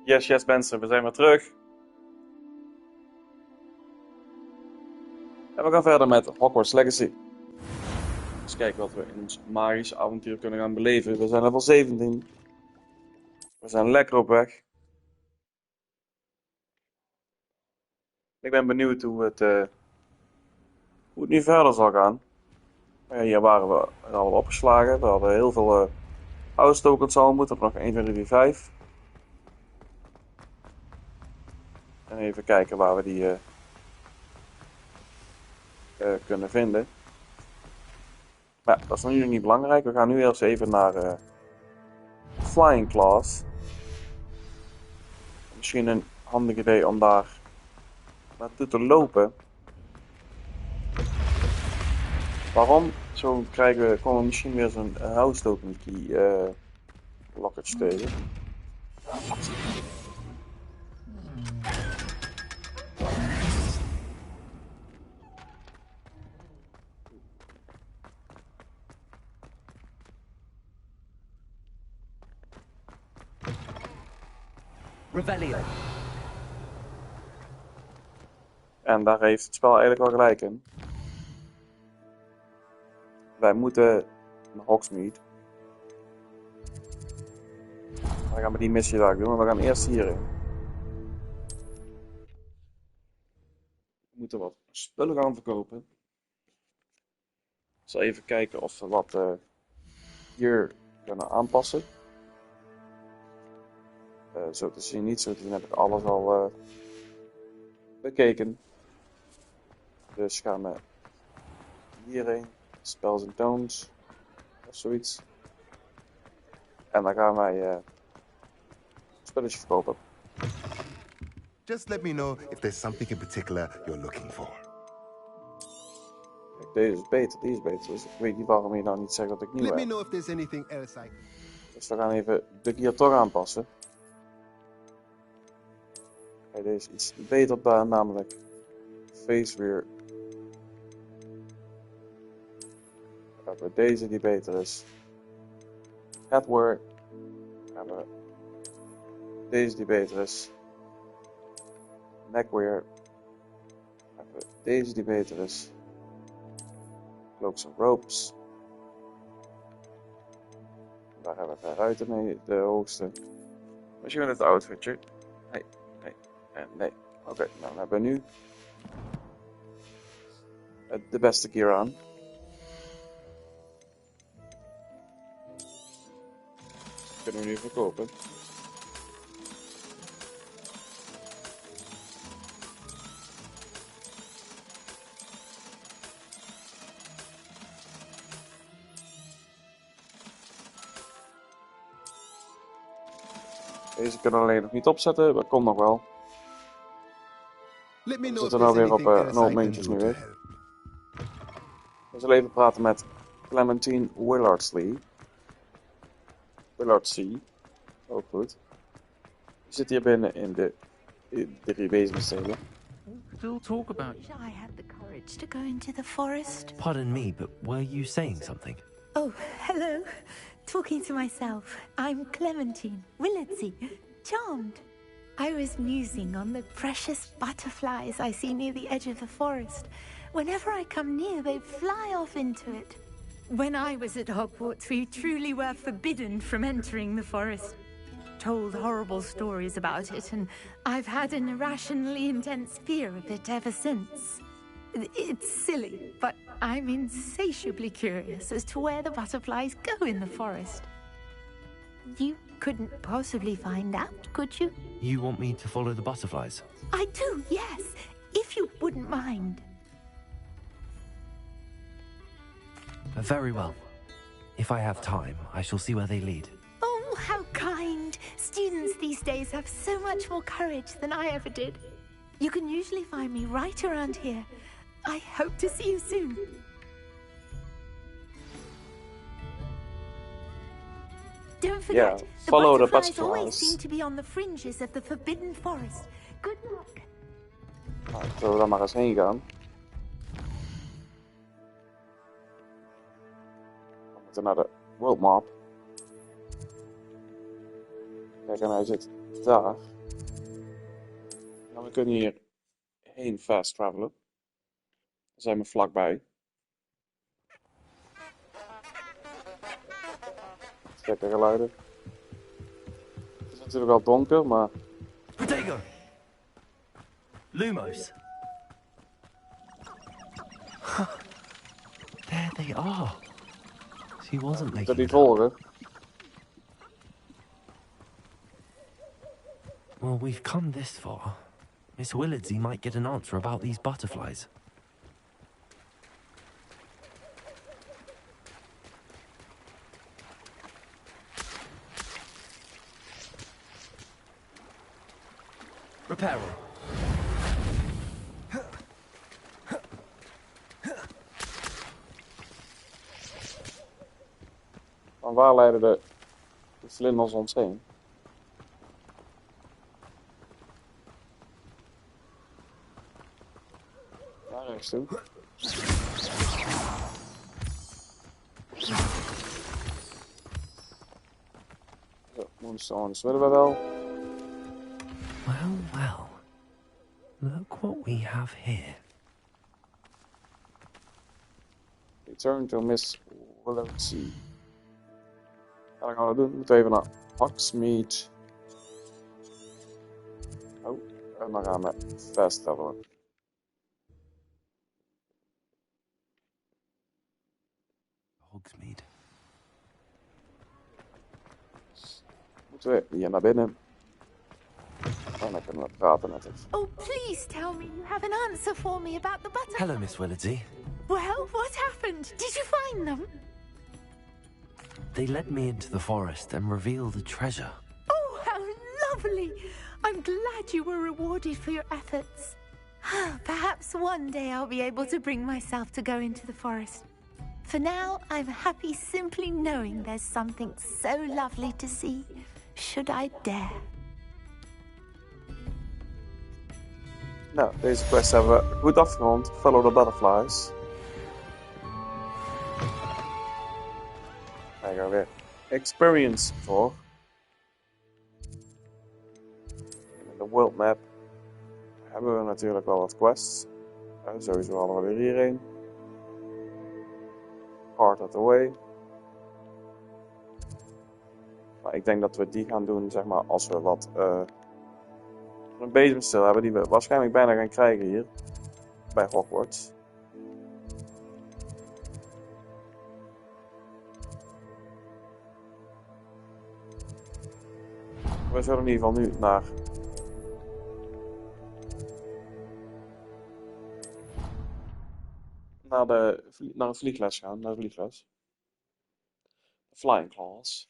Yes mensen, we zijn weer terug. En we gaan verder met Hogwarts Legacy. Dus kijken wat we in ons magisch avontuur kunnen gaan beleven. We zijn level 17. We zijn lekker op weg. Ik ben benieuwd hoe het nu verder zal gaan. Hier waren we al opgeslagen. We hadden heel veel house tokens al. We moeten er nog 1, 2, 3, 4, 5. En even kijken waar we die kunnen vinden. Maar ja, dat is nu nog niet belangrijk. We gaan nu eerst even naar Flying Class. Misschien een handig idee om daar naartoe te lopen. Waarom? Zo komen we misschien weer zo'n house token key lockage tegen. Revelio. En daar heeft het spel eigenlijk wel gelijk in. Wij moeten naar Hogsmeade. Dan gaan we die missie daar doen, maar we gaan eerst hierin. We moeten wat spullen gaan verkopen. Ik zal even kijken of we wat hier kunnen aanpassen. Zo te zien niet, zo te zien heb ik alles al bekeken. Dus gaan we hierheen, spells and tones, of zoiets. En dan gaan wij spulletjes verkopen. Just let me know if there's something in particular you're looking for. Kijk, deze is beter, die is beter. Dus ik weet niet waarom je nou niet zegt dat ik nieuw Let me heb. know if there's anything else I... Dus we gaan even de gear toch aanpassen. Kijk, deze is iets beter, namelijk face rear. Dan hebben we deze die beter is. Headwear. Dan hebben we deze die beter is. Neckwear. Dan hebben we deze die beter is. Cloaks and ropes. Daar hebben we veruit mee de hoogste. Misschien het outfitje. Nee, nee en nee. Oké, nou dan hebben we nu de beste gear aan. Kunnen we nu verkopen. Deze kunnen we alleen nog niet opzetten, dat komt nog wel. Let me We know if zitten nou there's weer op anything else een hoop I can muntjes do nu to weer. help. We zullen even praten met Clementine Willardsley. Willardsea. Ook goed. We zitten hier binnen in de 3 bezemstelen. Still talk about... I had the courage to go into the forest. Pardon me, but were you saying something? Oh, hello. Talking to myself. I'm Clementine Willardsea. Charmed. I was musing on the precious butterflies I see near the edge of the forest. Whenever I come near, they fly off into it. When I was at Hogwarts, we truly were forbidden from entering the forest. Told horrible stories about it, and I've had an irrationally intense fear of it ever since. It's silly, but I'm insatiably curious as to where the butterflies go in the forest. You couldn't possibly find out, could you? You want me to follow the butterflies? I do, yes, if you wouldn't mind. Very well. If I have time, I shall see where they lead. Oh, how kind. Students these days have so much more courage than I ever did. You can usually find me right around here. I hope to see you soon. Don't forget, follow the butterflies butterflies. always seem to be on the fringes of the Forbidden Forest. Good luck. Nou, zullen we dan maar eens heen gaan. We moeten naar de world map. Kijk, en hij zit daar. we kunnen hier heen fast travelen. Daar zijn we vlakbij. Gekke geluiden. Het is natuurlijk al donker, maar... Protego! Lumos! There they are. She wasn't Dat making die it up. volgen. Well, we've come this far. Miss Willardsey might get an answer about these butterflies. Reparo. Van waar leiden de vlinders ons heen? Daar rechts toe. Zo, moonstones willen we wel. Well, well. Look what we have here. Return to Miss Willardsey. Ja, dat gaan we doen. We moeten even naar Hogsmeade. Oh, en dan gaan we fast travelen. Hogsmeade. Moeten we hier naar binnen. En dan kunnen we praten met het. Oh, please tell me you have an answer for me about the butterflies. Hello, Miss Willardsey. Well, what happened? Did you find them? They led me into the forest and revealed a treasure. Oh, how lovely! I'm glad you were rewarded for your efforts. Perhaps one day I'll be able to bring myself to go into the forest. For now, I'm happy simply knowing there's something so lovely to see, should I dare. Nou, deze quest hebben we goed afgerond. Follow the butterflies. Daar gaan we weer experience voor. In de world map hebben we natuurlijk wel wat quests. Sowieso hadden we er hierheen. Part of the way. Maar ik denk dat we die gaan doen, zeg maar, als we wat een bezemstil hebben die we waarschijnlijk bijna gaan krijgen hier bij Hogwarts. We zullen in ieder geval nu naar een vliegles gaan, naar de vliegles. Flying class.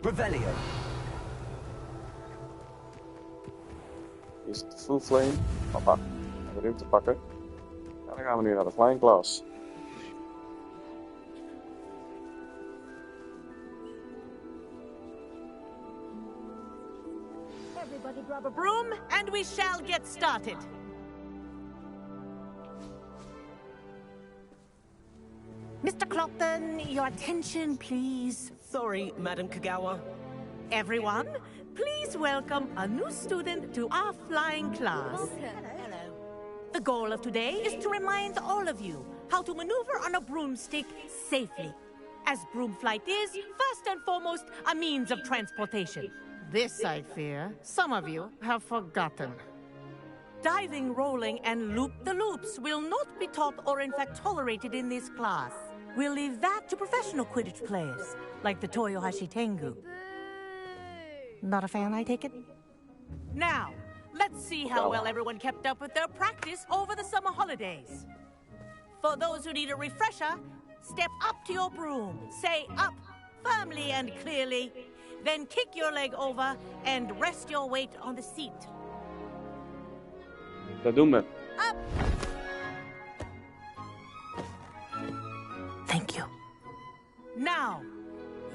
Revelio. Hier is het full flame. Papa, hebben we hem te pakken. En dan gaan we nu naar de flying class. Everybody grab a broom, and we shall get started. Mr. Clopton, your attention, please. Sorry, Madam Kagawa. Everyone, please welcome a new student to our flying class. Hello. The goal of today is to remind all of you how to maneuver on a broomstick safely. As broom flight is, first and foremost, a means of transportation. This, I fear, some of you have forgotten. Diving, rolling, and loop-the-loops will not be taught or in fact tolerated in this class. We'll leave that to professional Quidditch players, like the Toyohashi Tengu. Not a fan, I take it? Now, let's see how well everyone kept up with their practice over the summer holidays. For those who need a refresher, step up to your broom, say up firmly and clearly, then kick your leg over and rest your weight on the seat. Dat doen we. Up! Thank you. Now,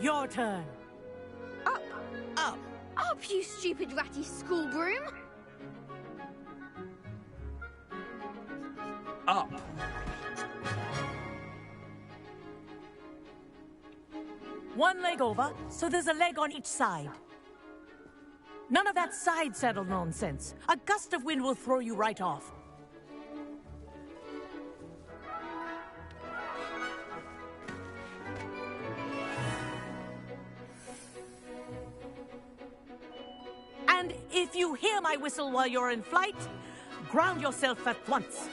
your turn. Up! Up! Up, you stupid ratty school broom! Up. One leg over, so there's a leg on each side. None of that side saddle nonsense. A gust of wind will throw you right off. And if you hear my whistle while you're in flight, ground yourself at once.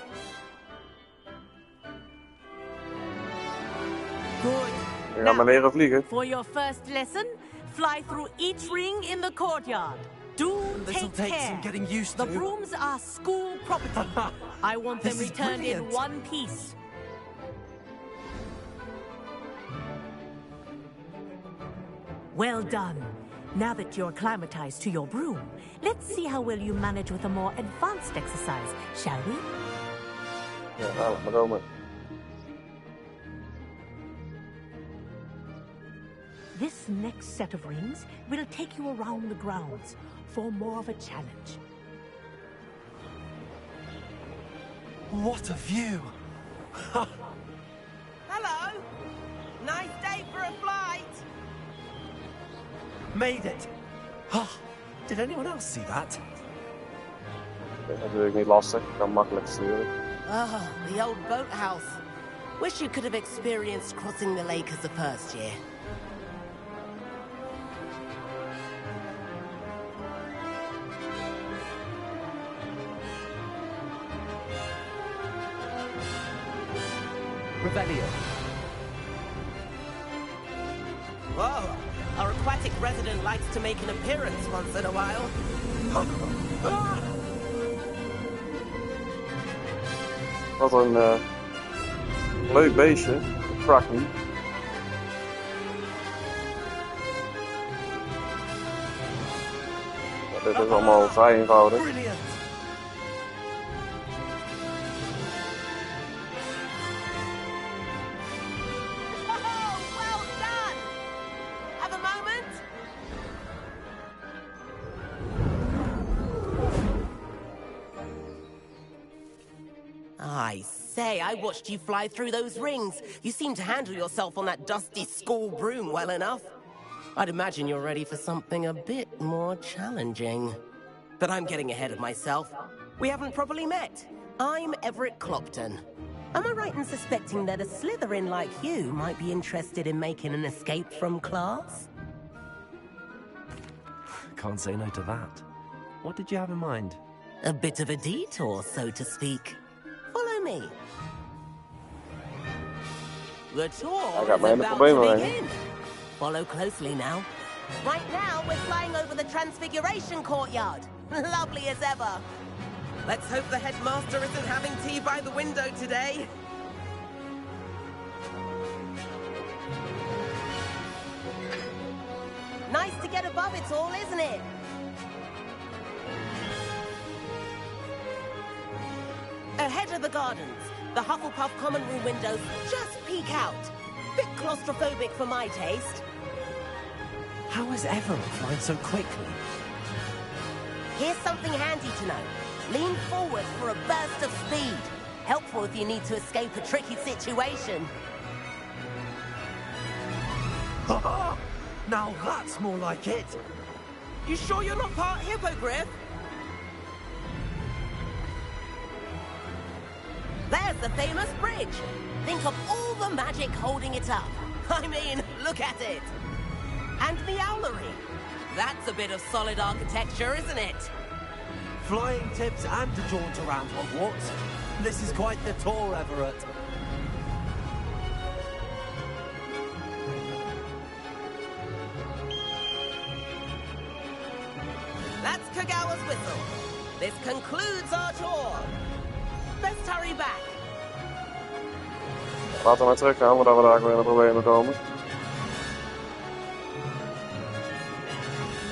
Good. We gaan maar leren vliegen. For your first lesson, fly through each ring in the courtyard. Do This'll take take care. some getting used The to. brooms are school property. I want them This is returned in brilliant. one piece. Well done. Now that you're acclimatized to your broom, let's see how well you manage with a more advanced exercise, shall we? Ja, nou, laat maar komen. This next set of rings will take you around the grounds for more of a challenge. What a view! Hello. Nice day for a flight. Made it! Oh, did anyone else see that? Dat is natuurlijk niet lastig. Ik kan makkelijk sturen. Oh, the old boathouse. Wish you could have experienced crossing the lake as a first year. Revelio. Whoa, our aquatic resident likes to make an appearance once in a while. Wat een leuk beestje. Kraken. Ja, dit is allemaal vrij eenvoudig. Brilliant! Oh, well done! Have a moment? I say, I watched you fly through those rings. You seem to handle yourself on that dusty school broom well enough. I'd imagine you're ready for something a bit more challenging. But I'm getting ahead of myself. We haven't properly met. I'm Everett Clopton. Am I right in suspecting that a Slytherin like you might be interested in making an escape from class? Can't say no to that. What did you have in mind? A bit of a detour, so to speak. Follow me. The tour I got is my own about probleem to mee. begin. Follow closely now. Right now, we're flying over the Transfiguration Courtyard. Lovely as ever. Let's hope the headmaster isn't having tea by the window today. Nice to get above it all, isn't it? Ahead of the gardens, the Hufflepuff common room windows just peek out. Bit claustrophobic for my taste. How is Everett flying so quickly? Here's something handy to know. Lean forward for a burst of speed. Helpful if you need to escape a tricky situation. Now that's more like it! You sure you're not part hippogriff? There's the famous bridge. Think of all the magic holding it up. I mean, look at it. And the owlery. That's a bit of solid architecture, isn't it? Flying tips and a jaunt around Hogwarts. This is quite the tour, Everett. That's Kagawa's whistle. This concludes our tour. Best hurry back. Laten we maar teruggaan, voordat we daar weer in de problemen komen.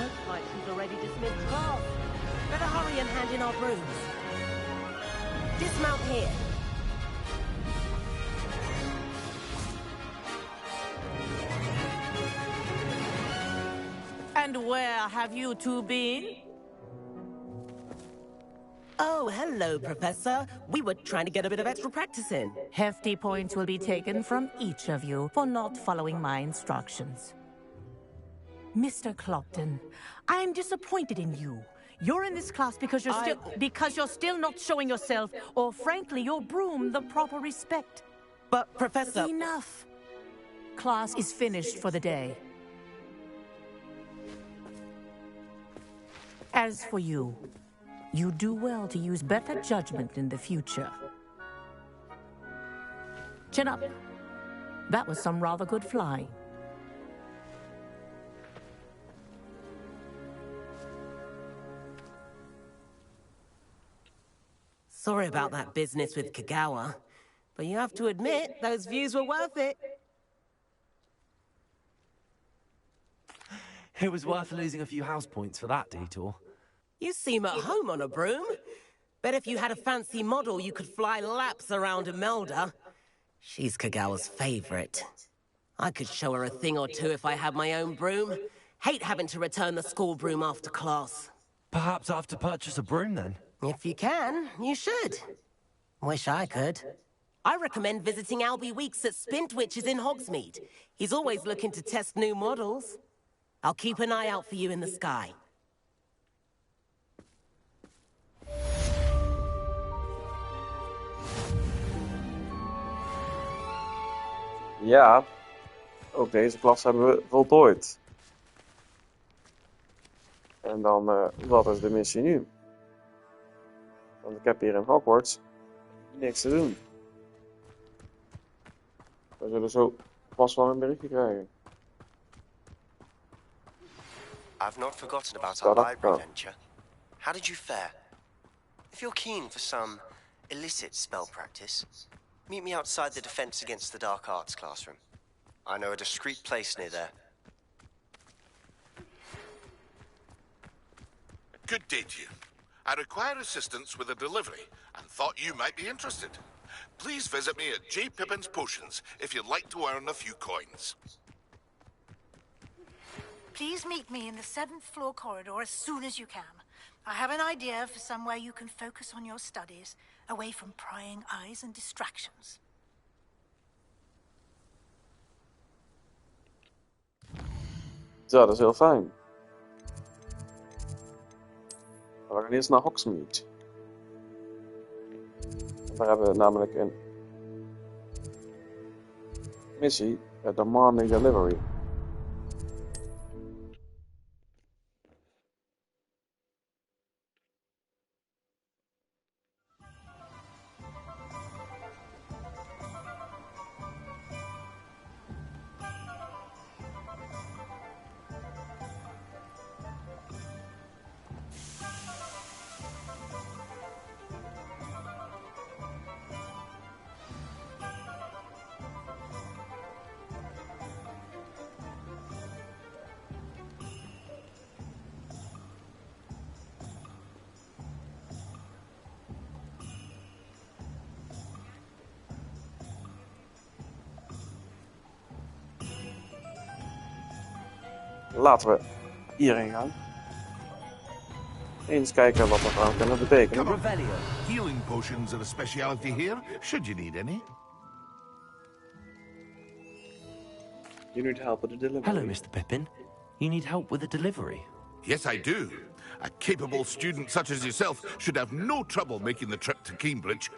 Looks like she's already dismissed class. Better hurry and hand in our brooms. Dismount here. And where have you two been? Oh, hello, Professor. We were trying to get a bit of extra practice in. Hefty points will be taken from each of you for not following my instructions. Mr. Clopton, I'm disappointed in you. You're in this class because you're still not showing yourself, or frankly, your broom the proper respect. But, Professor... Enough. Class is finished for the day. As for you, you do well to use better judgment in the future. Chin up. That was some rather good flying. Sorry about that business with Kagawa, but you have to admit, those views were worth it. It was worth losing a few house points for that detour. You seem at home on a broom. Bet if you had a fancy model, you could fly laps around Imelda. She's Kagawa's favorite. I could show her a thing or two if I had my own broom. Hate having to return the school broom after class. Perhaps I have to purchase a broom then? If you can, you should. Wish I could. I recommend visiting Albie Weeks at Spintwitches in Hogsmeade. He's always looking to test new models. I'll keep an eye out for you in the sky. Ja, ook deze klas hebben we voltooid. En dan, wat is de missie nu? Want ik heb hier in Hogwarts niks te doen. We zullen zo vast wel een berichtje krijgen. I've not forgotten about our library venture. How did you fare? If you're keen for some illicit spell practice, meet me outside the Defense Against the Dark Arts classroom. I know a discreet place near there. Good day to you. I require assistance with a delivery and thought you might be interested. Please visit me at J. Pippin's Potions if you'd like to earn a few coins. Please meet me in the 7th floor corridor as soon as you can. I have an idea for somewhere you can focus on your studies, away from prying eyes and distractions. Ja, dat is heel fijn. We gaan eerst naar Hogsmeade. Daar hebben we namelijk een missie, Demanding Delivery. Laten we hierheen gaan. Eens kijken wat we aan kunnen betekenen. Healing potions are a speciality here, should you need any. You need help with the delivery. Hello, Mr. Pippin. You need help with the delivery? Yes, I do. A capable student such as yourself should have no trouble making the trip to Cambridge.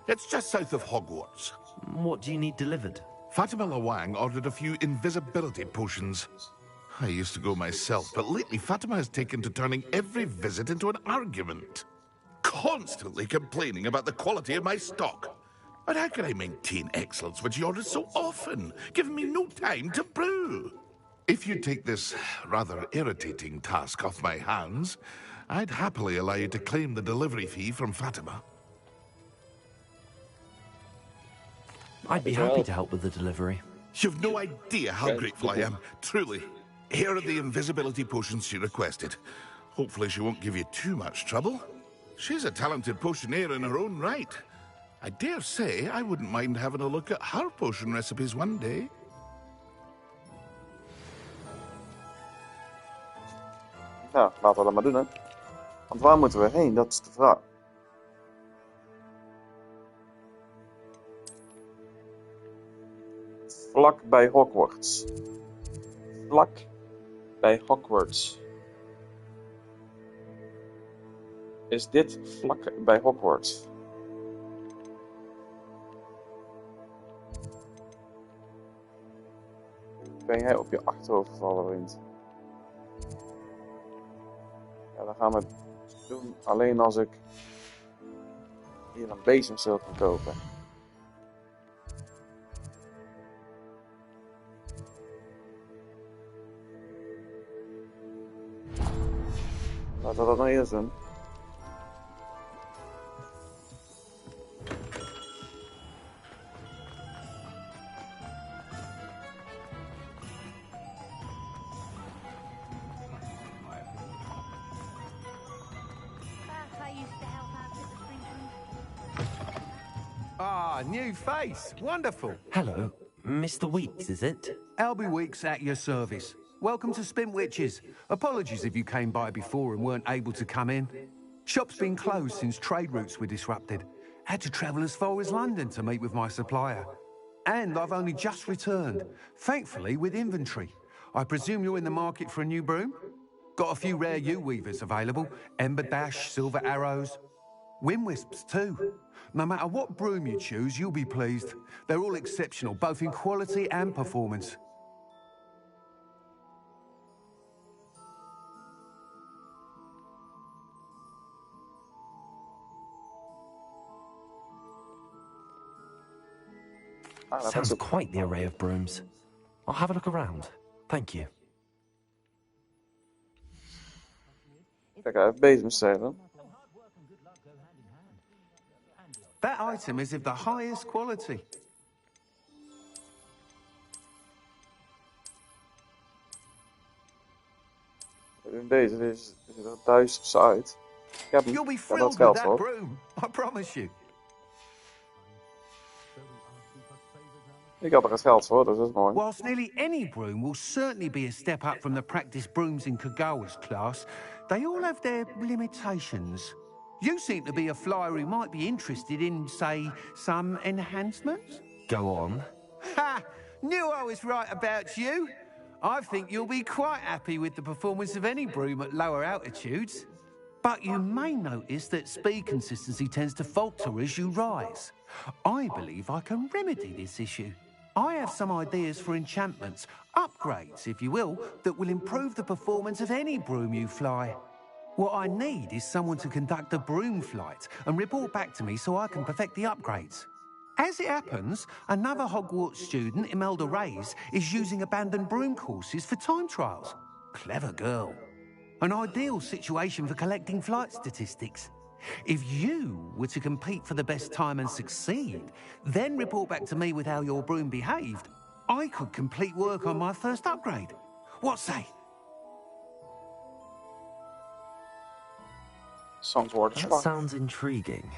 It's just south of Hogwarts. What do you need delivered? Fatima Lawang ordered a few invisibility potions. I used to go myself, but lately Fatima has taken to turning every visit into an argument. Constantly complaining about the quality of my stock. But how can I maintain excellence when she orders so often, giving me no time to brew? If you take this rather irritating task off my hands, I'd happily allow you to claim the delivery fee from Fatima. I'd be happy to help with the delivery. You've no idea how grateful I am, truly. Here are the invisibility potions she requested. Hopefully she won't give you too much trouble. She's a talented potioneer in her own right. I dare say I wouldn't mind having a look at her potion recipes one day. Ja, laten we dat maar doen, hè. Want waar moeten we heen? Dat is de vraag. Vlak bij Hogwarts. Vlak bij Hogwarts. Is dit vlak bij Hogwarts? Ben jij op je achterhoofd gevallen, vriend? Ja, dan gaan we het doen alleen als ik hier een bezemsteel kan kopen. Laten we dat nou eerst doen. Ah, new face. Wonderful. Hello, Mr. Weeks, is it? Albie Weeks at your service. Welcome to Spintwitches. Apologies if you came by before and weren't able to come in. Shop's been closed since trade routes were disrupted. Had to travel as far as London to meet with my supplier. And I've only just returned, thankfully with inventory. I presume you're in the market for a new broom? Got a few rare U-weavers available. Ember Dash, Silver Arrows. Wind Wisps too. No matter what broom you choose, you'll be pleased. They're all exceptional, both in quality and performance. Sounds quite the array of brooms. I'll have a look around. Thank you. Kijk even, bezemstelen. That item is of the highest quality. Deze ziet er duister uit. Ik heb hem. You'll be Ik heb thrilled dat with geld that voor. broom, I promise you. Ik had er het geld voor, dus dat is mooi. Whilst nearly any broom will certainly be a step up from the practice brooms in Kagawa's class, they all have their limitations. You seem to be a flyer who might be interested in, say, some enhancements? Go on. Ha! Knew I was right about you. I think you'll be quite happy with the performance of any broom at lower altitudes. But you may notice that speed consistency tends to falter as you rise. I believe I can remedy this issue. I have some ideas for enchantments, upgrades, if you will, that will improve the performance of any broom you fly. What I need is someone to conduct a broom flight and report back to me so I can perfect the upgrades. As it happens, another Hogwarts student, Imelda Reyes, is using abandoned broom courses for time trials. Clever girl. An ideal situation for collecting flight statistics. If you were to compete for the best time and succeed, then report back to me with how your broom behaved, I could complete work on my first upgrade. What say? That sounds intriguing.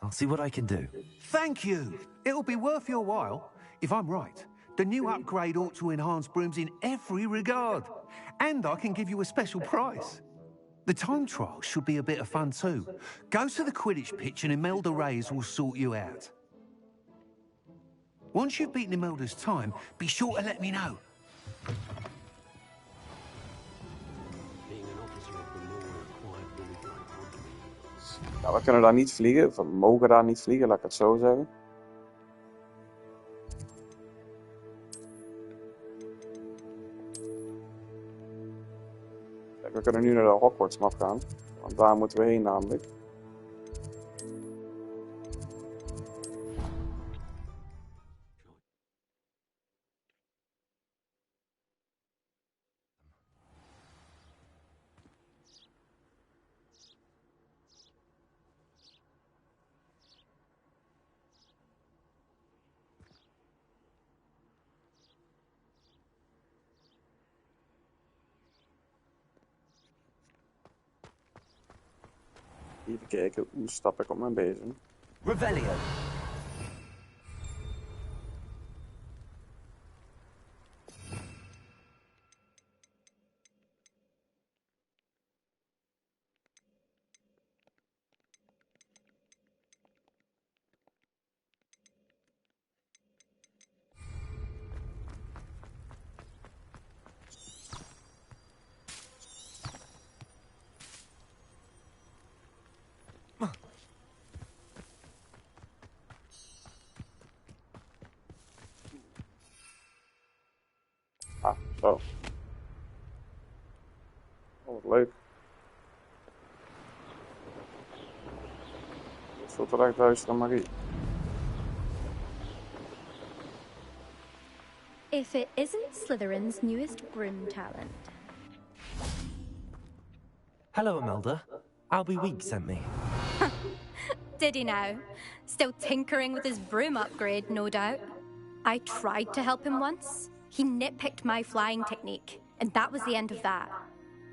I'll see what I can do. Thank you. It'll be worth your while. If I'm right, the new upgrade ought to enhance brooms in every regard. And I can give you a special price. The time trial should be a bit of fun too. Go to the Quidditch pitch and Imelda Reyes will sort you out. Once you've beaten Imelda's time, be sure to let me know. Nou, we kunnen daar niet vliegen. Of we mogen daar niet vliegen, laat ik het zo zeggen. Kijk, we kunnen nu naar de Hogwarts map gaan. Want daar moeten we heen namelijk. Even kijken, hoe stap ik op mijn bezem? Revelio. Zo. Oh, wat leuk. Dit voelt wel echt duistere magie. If it isn't Slytherin's newest broom talent. Hello, Imelda. Albie Week sent me. Did he now? Still tinkering with his broom upgrade, no doubt. I tried to help him once. He nitpicked my flying technique, and that was the end of that.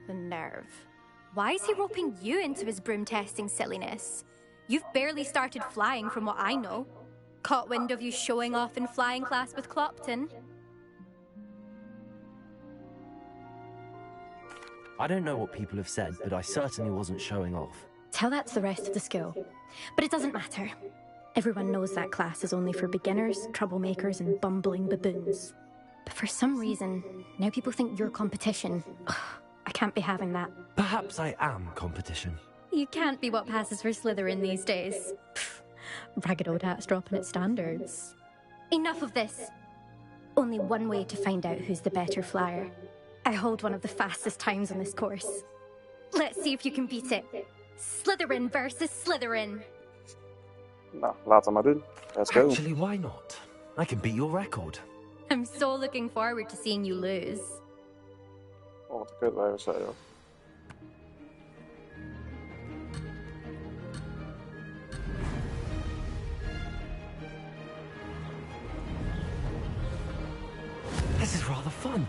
The nerve. Why is he roping you into his broom testing silliness? You've barely started flying from what I know. Caught wind of you showing off in flying class with Clopton. I don't know what people have said, but I certainly wasn't showing off. Tell that to the rest of the school. But it doesn't matter. Everyone knows that class is only for beginners, troublemakers, and bumbling baboons. But for some reason, now people think you're competition. Ugh, I can't be having that. Perhaps I am competition. You can't be what passes for Slytherin these days. Pfft, ragged old hat's dropping its standards. Enough of this. Only one way to find out who's the better flyer. I hold one of the fastest times on this course. Let's see if you can beat it. Slytherin versus Slytherin. Nou, laten we maar doen. Let's go. Actually, why not? I can beat your record. I'm so looking forward to seeing you lose. Oh, wat een kutwijver zei je. This is rather fun.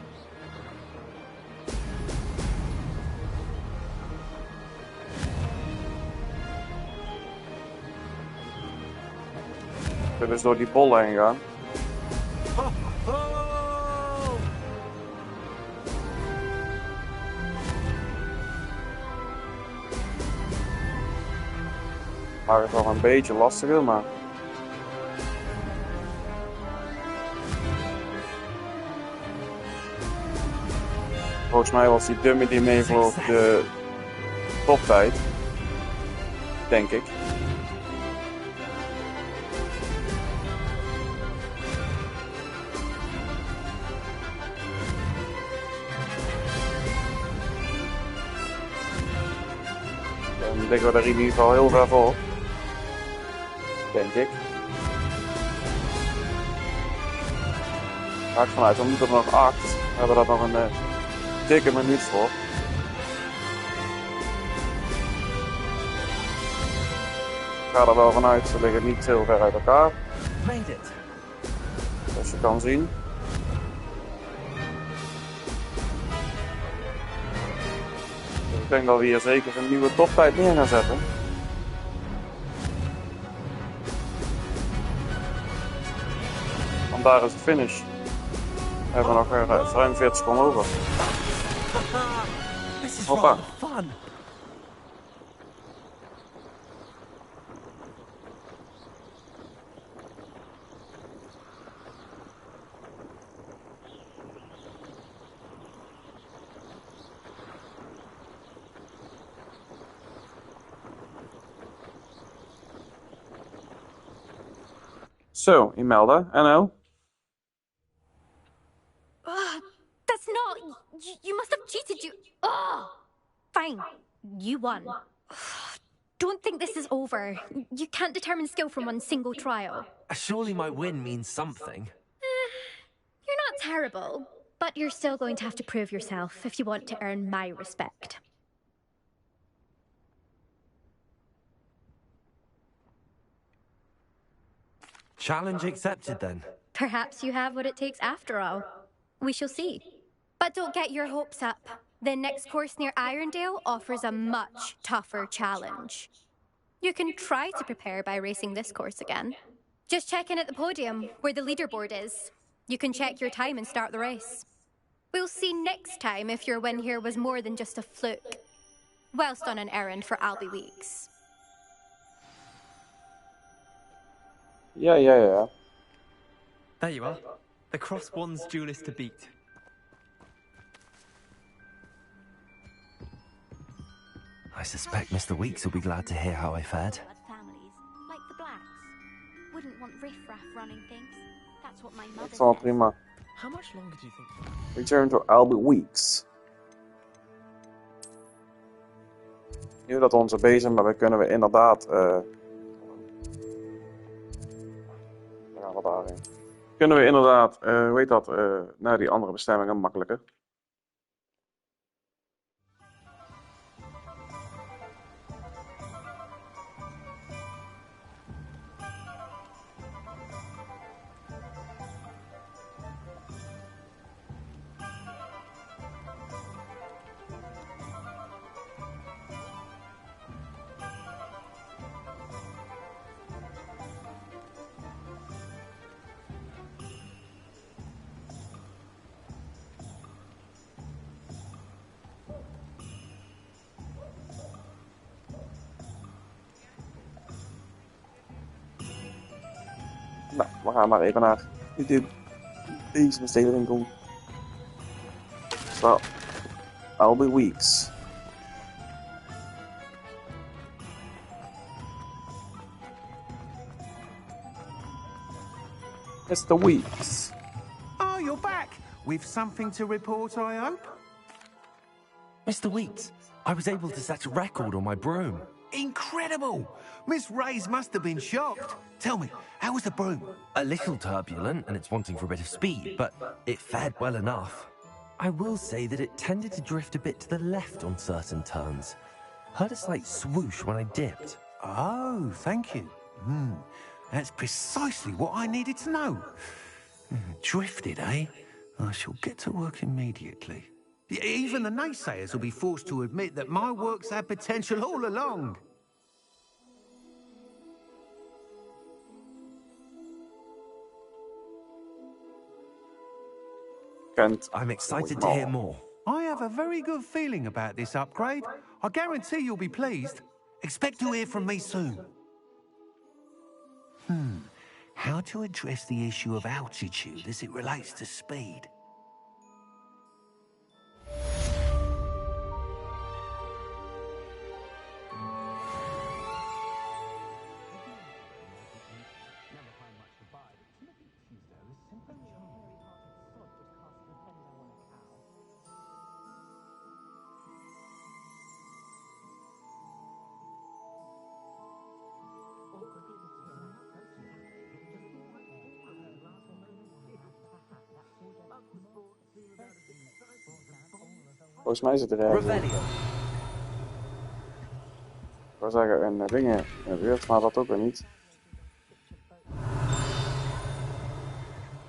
Ik wil dus door die bollen heen gaan. Oh, oh. Maar het is wel een beetje lastiger, maar... Volgens mij was die dummy die meevloog de toptijd. Denk ik. Dan liggen we er in ieder geval heel ver voor. Denk ik. Ga ik vanuit, we moeten er nog 8. We hebben daar nog een dikke minuut voor. Ik ga er wel vanuit, ze liggen niet heel ver uit elkaar. Made it. Zoals je kan zien. Ik denk dat we hier zeker een nieuwe toptijd neer gaan zetten. Want daar is het finish. We hebben nog ruim 40 seconden over. This is Hoppa. rather fun. Zo, Imelda, en nou? That's not... You must have cheated, you... Oh! Fine. You won. Don't think this is over. You can't determine skill from one single trial. Surely my win means something. You're not terrible, but you're still going to have to prove yourself if you want to earn my respect. Challenge accepted then. Perhaps you have what it takes after all. We shall see. But don't get your hopes up. The next course near Irondale offers a much tougher challenge. You can try to prepare by racing this course again. Just check in at the podium, where the leaderboard is. You can check your time and start the race. We'll see next time if your win here was more than just a fluke. Whilst on an errand for Albie Weeks. Ja. There you are. The Cross Wands duelist to beat. I suspect Mr. Weeks will be glad to hear how I fared. Families, like the Blacks. Wouldn't want riffraff running things. That's what my mother Dat is wel says. prima. How much longer do you think? Return to Albert Weeks. Nu dat onze bezem, maar kunnen we inderdaad... we gaan we daarheen. Kunnen we inderdaad, hoe heet dat, naar die andere bestemmingen makkelijker. Nou, we gaan maar even naar de bezemstelenwinkel. Zo, Albert Weeks. Mr. Weeks. Oh, you're back. With something to report, I hope? Mr. Weeks, I was able to set a record on my broom. Incredible! Miss Reyes must have been shocked. Tell me, how was the broom? A little turbulent, and it's wanting for a bit of speed, but it fared well enough. I will say that it tended to drift a bit to the left on certain turns. Heard a slight swoosh when I dipped. Oh, thank you. That's precisely what I needed to know. Drifted, eh? I shall get to work immediately. Even the naysayers will be forced to admit that my work's had potential all along. I'm excited to hear more. I have a very good feeling about this upgrade. I guarantee you'll be pleased. Expect to hear from me soon. How to address the issue of altitude as it relates to speed? Volgens mij zit er ergens. Ik wou zeggen een dingen in de buurt, maar dat ook weer niet.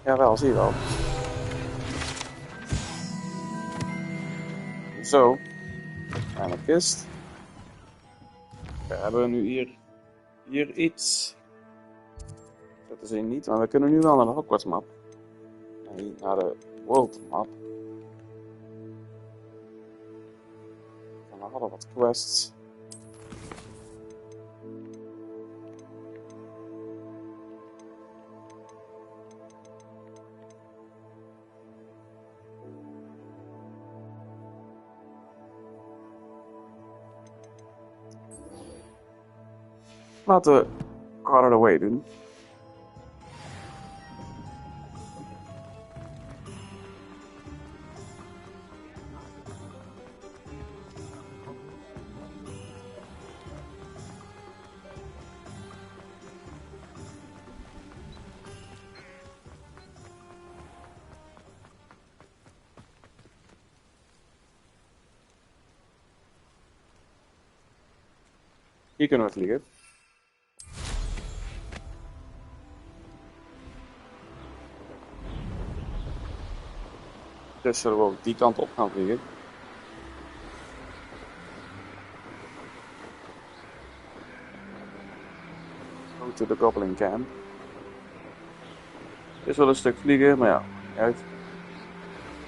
Jawel, zie je wel. Zo. En een kist. We hebben nu hier iets. Dat is hier niet, maar we kunnen nu wel naar de Hogwarts map. Nee, naar de World map. En we hadden wat quests. Laten we Harder Away doen. Hier kunnen we vliegen. Dus zullen we ook die kant op gaan vliegen. Go to the Goblin Camp. Het is wel een stuk vliegen, maar ja, niet uit.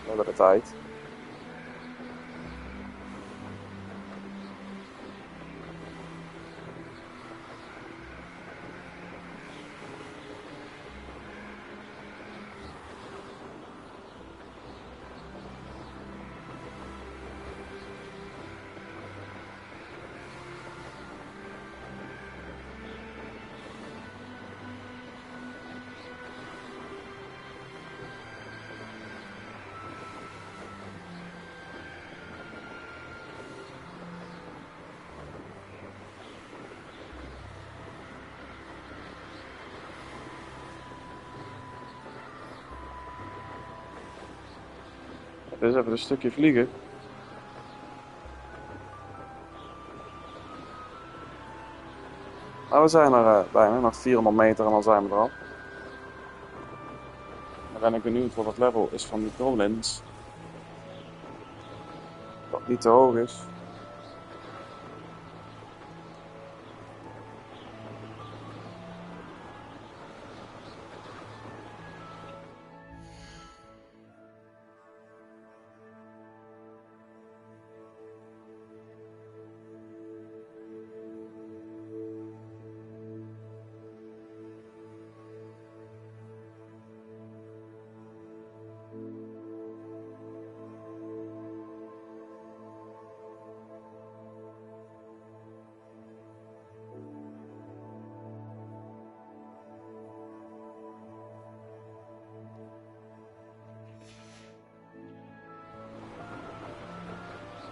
We hebben de tijd. Dit is even een stukje vliegen. Nou, we zijn er bijna, nog 400 meter en dan zijn we er al. Dan ben ik benieuwd wat het level is van die goblins. Dat niet te hoog is.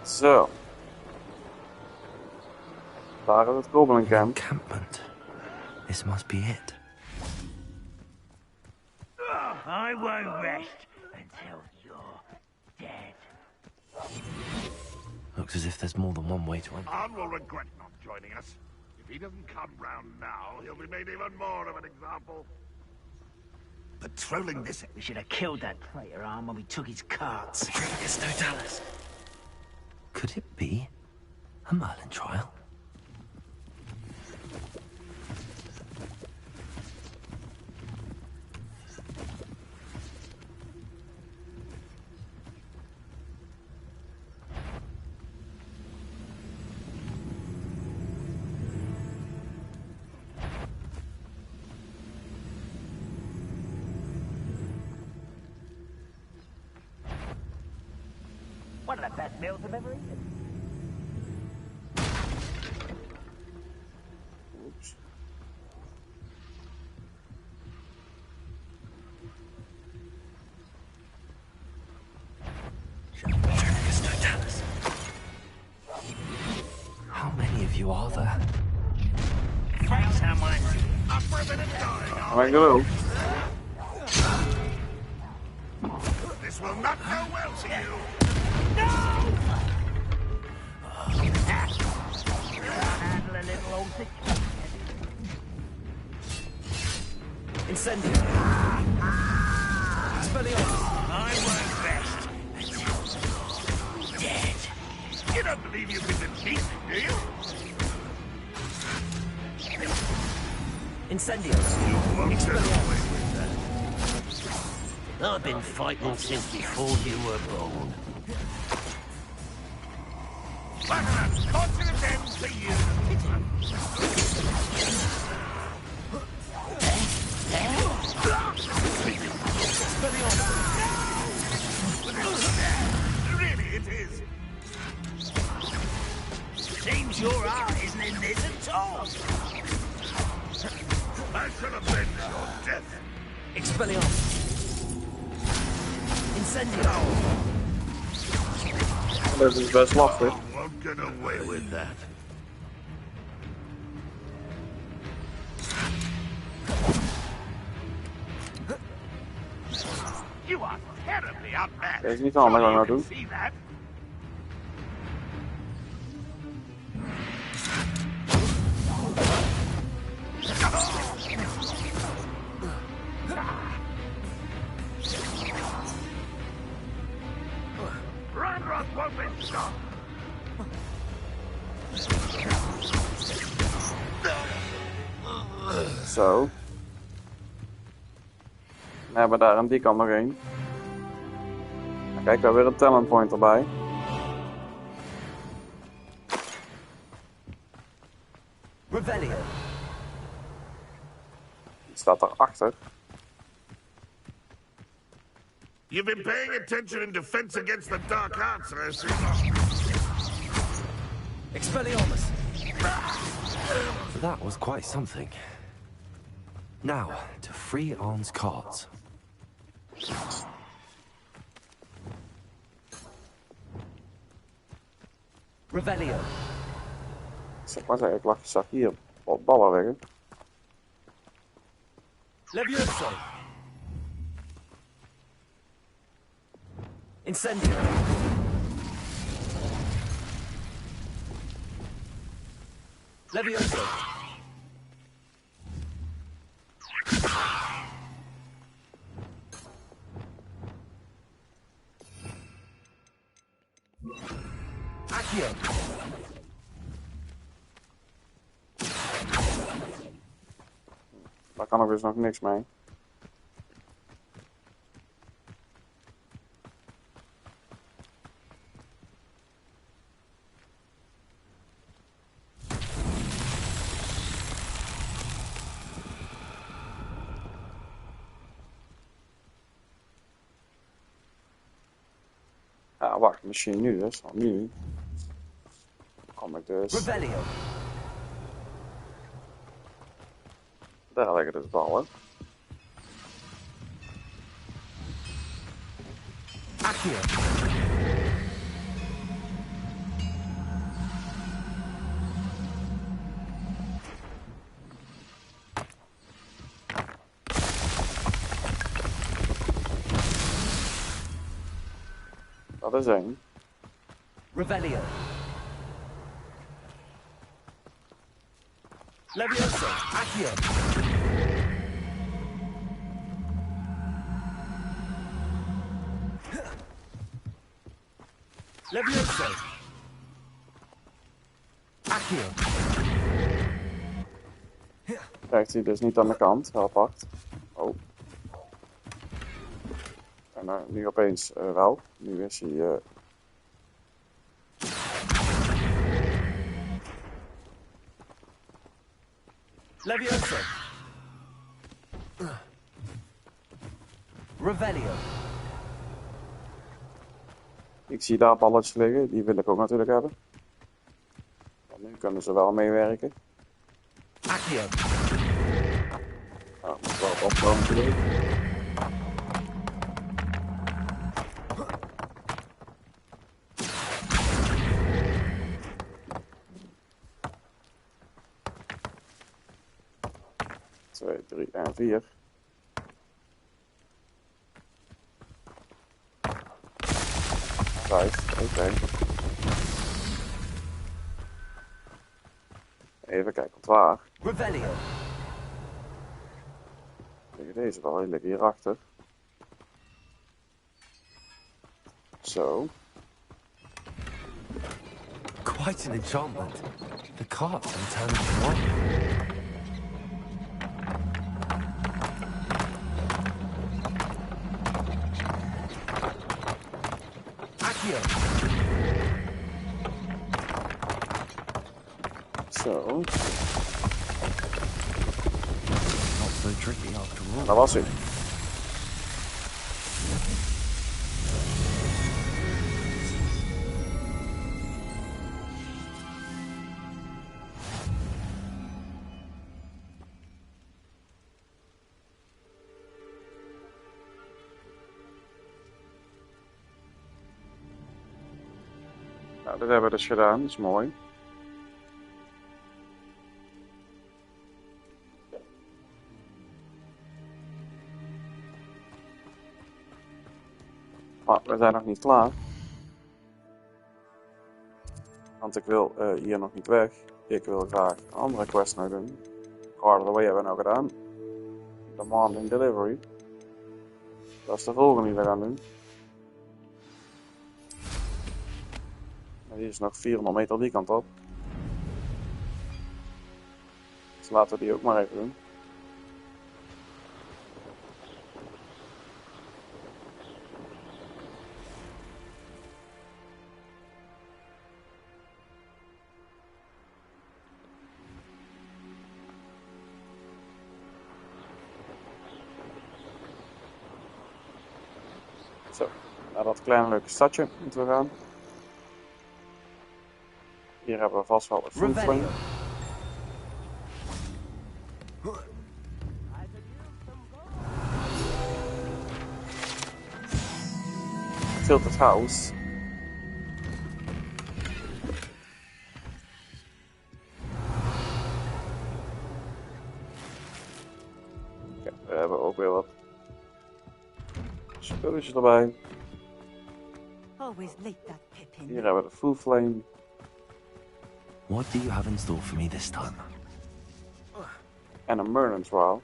Zo. Daar is het goblin camp. Encampment. This must be it. I won't rest until you're dead. Looks as if there's more than one way to enter. Arn will regret not joining us. If he doesn't come round now, he'll be made even more of an example. Patrolling this, we should have killed that traitor Arn when we took his carts. Totalis. Could it be a Merlin trial? One of the best meals I've ever eaten. Oops. Totalis. How many of you are there? Find someone. Up for a minute, dying. I'm gonna go. This will not go well to you. Handle a little old thing. Incendio. Expelliarmus. I won't rest until you're dead. You don't believe you've been defeated, do you? Incendio. You won't get away with I've been fighting since before you were born. that. Fortunate end to you. Really, it is. Seems your heart isn't in this at all. I shall avenge your death. Expelliarmus. Incendio. Dit is best lastig. You won't get away with that. You are terribly outmatched. Kijk, niet handig wat ik nou doe. See that? Run won't be stopped. Zo. We hebben daar aan die kant nog één. Kijk, we hebben weer een talent point erbij. Revelio. Die staat daarachter. You've been paying attention in defense against the dark arts, I see. Expelliarmus. That was quite something. Now, to free Arn's cards. Revelio. Zeg maar, ik zag hier wat ballen liggen. Levioso. Incendio. Levioso. Accio. Daar kan ik dus nog niks mee. Ja, wacht, misschien nu dus. Want nu kom ik dus. Revelio. Daar liggen dus ballen. Accio. Dat is één. Revelio. Levioso. Accio. Levioso. Accio. Krijgt hij dus niet aan de kant, heel apart. Oh. En nu opeens wel. Nu is hij. Levioso. Revelio. Ik zie daar balletjes liggen, die wil ik ook natuurlijk hebben. Want nu kunnen ze wel meewerken. Accio. Nou, moet wel wat opkomen natuurlijk. Twee, 3 en 4. Vijf, oké. Even kijken, want waar? Revelio. Liggen deze wel, die liggen hierachter. Zo. Quite an enchantment. The carts are turning to one. Accio. Zo. Not so tricky after all. Daar was hij. Nou, dat hebben we dus gedaan, dat is mooi. Maar we zijn nog niet klaar. Want ik wil hier nog niet weg. Ik wil graag een andere quest nog doen. Card of the Way hebben we nou gedaan. Demanding Delivery. Dat is de volgende die we gaan doen. En die is nog 400 meter die kant op. Dus laten we die ook maar even doen. Zo, naar dat kleine leuke stadje moeten we gaan. Hier hebben we vast wel een fruitflame. Tilted House. Kijk, we hebben ook weer wat spulletjes erbij. Always leak that Pippin. Hier hebben we de full flame. What do you have in store for me this time? En een Merlin Trial.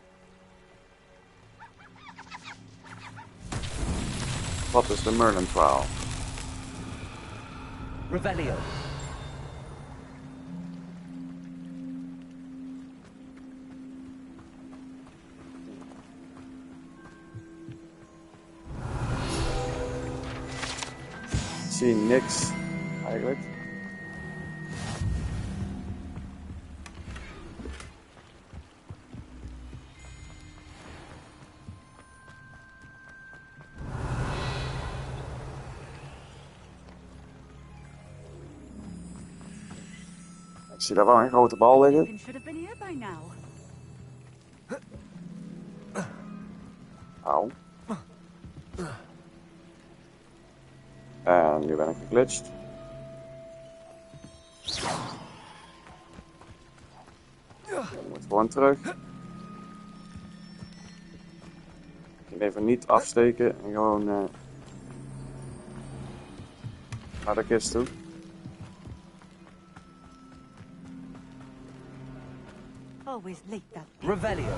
Wat is de Merlin Trial? Revelio. Ik zie niks eigenlijk. Ik zie daar wel een grote bal liggen. Pippin should have been here by now. Auw. En nu ben ik geglitcht. Ik moet gewoon terug. Ik ga even niet afsteken en gewoon naar de kist toe. Always leak that. Revelio.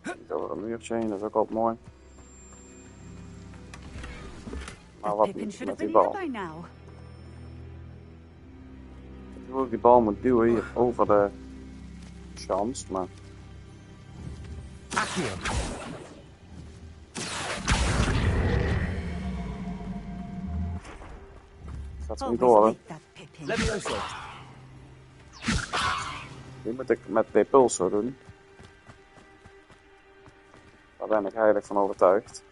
Niet over een muurtje heen, dat is ook altijd mooi. Maar wat Pippin moet should met have die been here bal? by now. Hoe ik die bal moet duwen hier over de chance, maar... Accio. Gaat ze niet door, hè? Levioso. Die moet ik met Depulso doen. Daar ben ik heilig van overtuigd.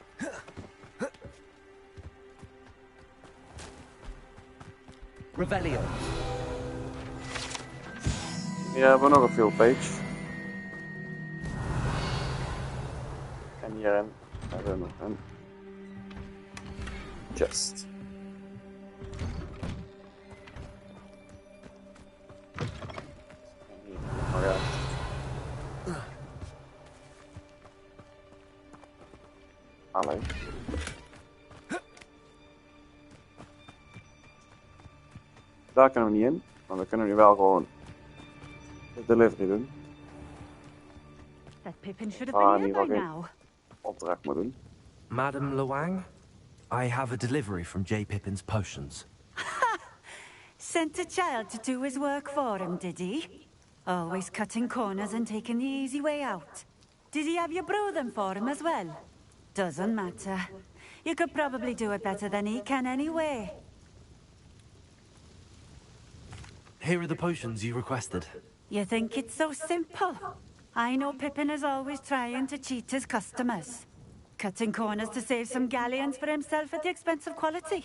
Revelio. Hier hebben we nog een field page. En hierin hebben we nog een chest. En hier nog uit. Allee. Daar kunnen we niet in, maar we kunnen nu wel gewoon de delivery doen. That Pippin should have Ah, in been here ieder by geval now. geen opdracht moet doen. Madam Luang, I have a delivery from J. Pippin's potions. Sent a child to do his work for him, did he? Always cutting corners and taking the easy way out. Did he have you brew them for him as well? Doesn't matter. You could probably do it better than he can anyway. Here are the potions you requested. You think it's so simple? I know Pippin is always trying to cheat his customers. Cutting corners to save some galleons for himself at the expense of quality.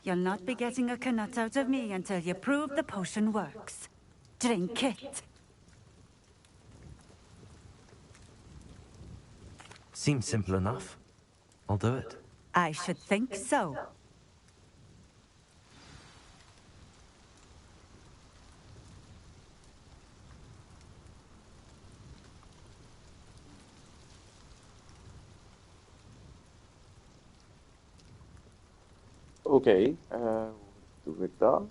You'll not be getting a canut out of me until you prove the potion works. Drink it. Seems simple enough. I'll do it. I should think so. Oké, hoe doe ik dat?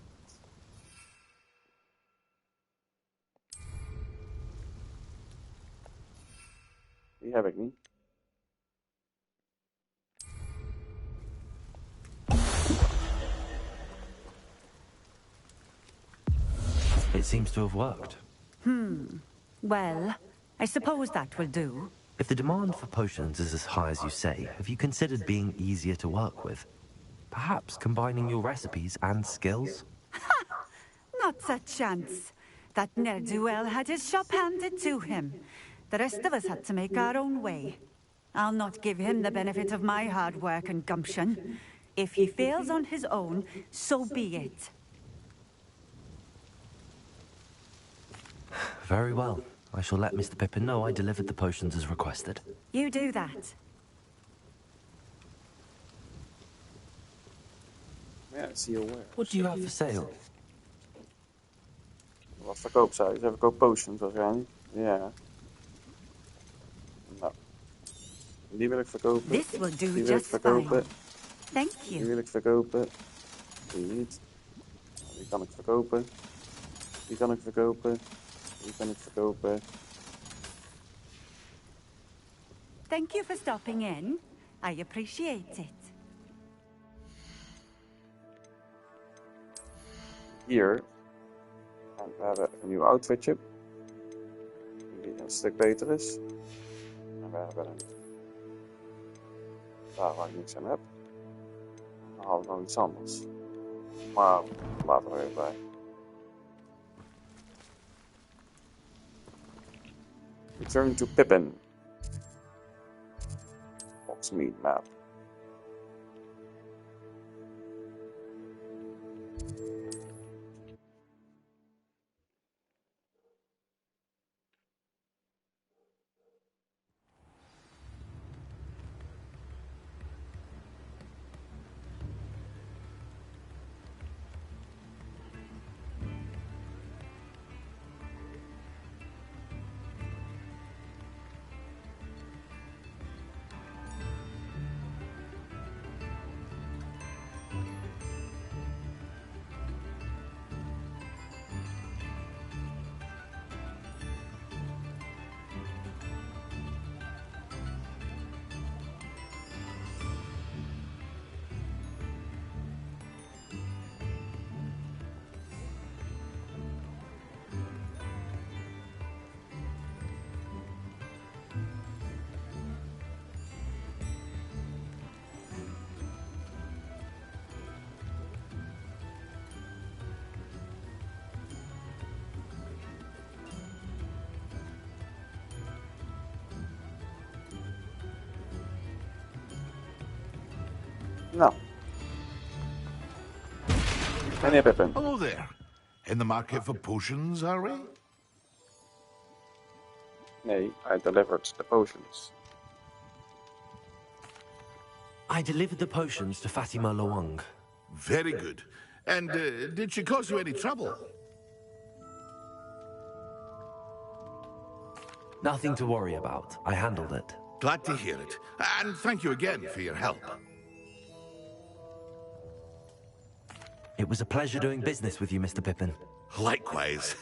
Die heb ik niet. It seems to have worked. Well, I suppose that will do. If the demand for potions is as high as you say, have you considered being easier to work with? Perhaps combining your recipes and skills? Not a chance. That ne'er-do-well had his shop handed to him. The rest of us had to make our own way. I'll not give him the benefit of my hard work and gumption. If he fails on his own, so be it. Very well. I shall let Mr. Pippin know I delivered the potions as requested. You do that. Ja, zie je waar. What do you have for sale? Wat verkoopt zij? Ze verkoopt potions waarschijnlijk. Ja. Die wil ik verkopen. This will do Die wil ik just verkopen. fine. Thank Die you. wil ik verkopen. Die niet. Die kan ik verkopen. Die kan ik verkopen. Die kan ik verkopen. Thank you for stopping in. I appreciate it. Hier. En we hebben een nieuw outfitje. Die een stuk beter is. En we hebben een... Daar waar ik niks aan heb. Dan halen we nog iets anders. Maar laten we er even bij. Return to Pippin. Foxmead map. Nou. Meneer Pippin. Hello there. In the market for potions, are we? Nee, I delivered the potions. I delivered the potions to Fatima Loang. Very good. And did she cause you any trouble? Nothing to worry about. I handled it. Glad to hear it. And thank you again for your help. It was a pleasure doing business with you, Mr. Pippin. Likewise.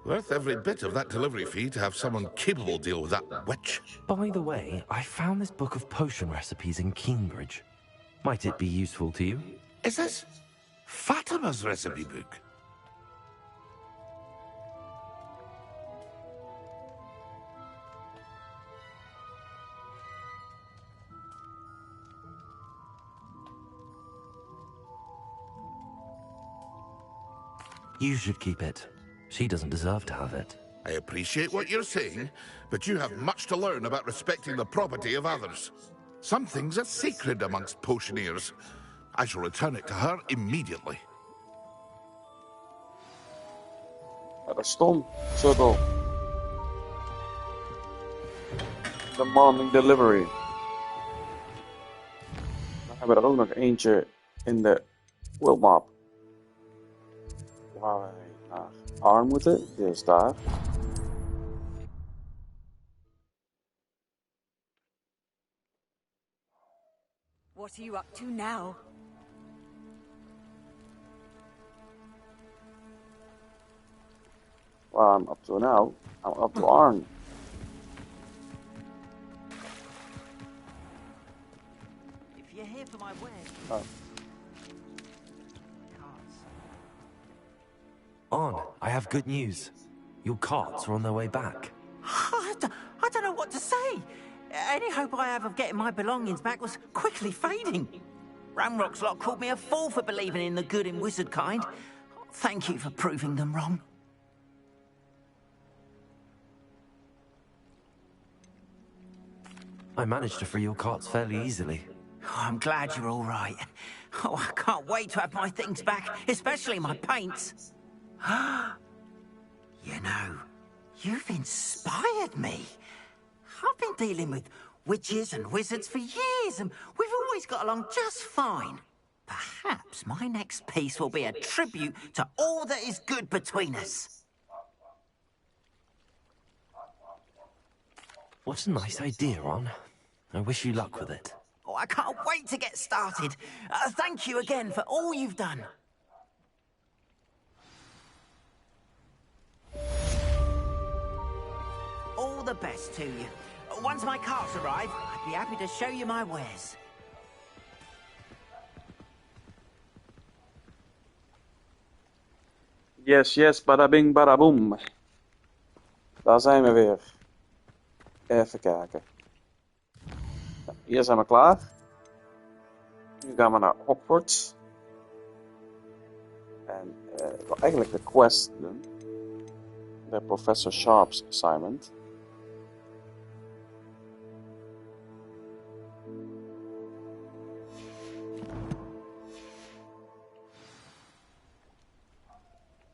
Worth every bit of that delivery fee to have someone capable deal with that witch. By the way, I found this book of potion recipes in Cambridge. Might it be useful to you? Is this Fatima's recipe book? You should keep it. She doesn't deserve to have it. I appreciate what you're saying, but you have much to learn about respecting the property of others. Some things are sacred amongst potioneers. I shall return it to her immediately. Ja, dat is stom. Subtle. Demanding delivery. Dan hebben we er ook nog eentje in de world map. Waar wij naar Arn moeten. Die is daar. What are you up to now? Waar I'm up to now. I'm up to Arn. If you're here for my wedding. Oh. On, I have good news. Your carts are on their way back. I don't know what to say. Any hope I have of getting my belongings back was quickly fading. Ramrock's lot called me a fool for believing in the good in wizard kind. Thank you for proving them wrong. I managed to free your carts fairly easily. Oh, I'm glad you're all right. Oh, I can't wait to have my things back, especially my paints. You know, you've inspired me. I've been dealing with witches and wizards for years, and we've always got along just fine. Perhaps my next piece will be a tribute to all that is good between us. What a nice idea, Ron. I wish you luck with it. Oh, I can't wait to get started. Thank you again for all you've done. All the best to you. Once my carts arrive, I'd be happy to show you my wares. Yes, yes, bada bing, bada boom. Daar zijn we weer. Even kijken. Nou, hier zijn we klaar. Nu gaan we naar Hogwarts. En ik wil eigenlijk de quest doen. De Professor Sharp's assignment.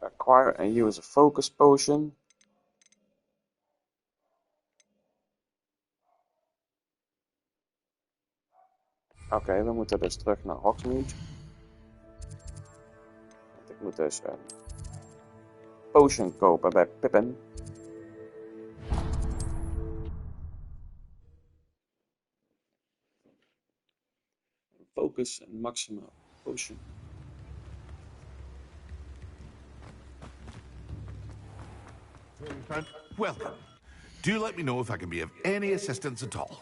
Acquire and use a focus potion. Oké, we moeten dus terug naar Hogsmeade. Ik moet dus een potion kopen bij Pippin. Focus en maximaal potion. Welcome. Do let me know if I can be of any assistance at all.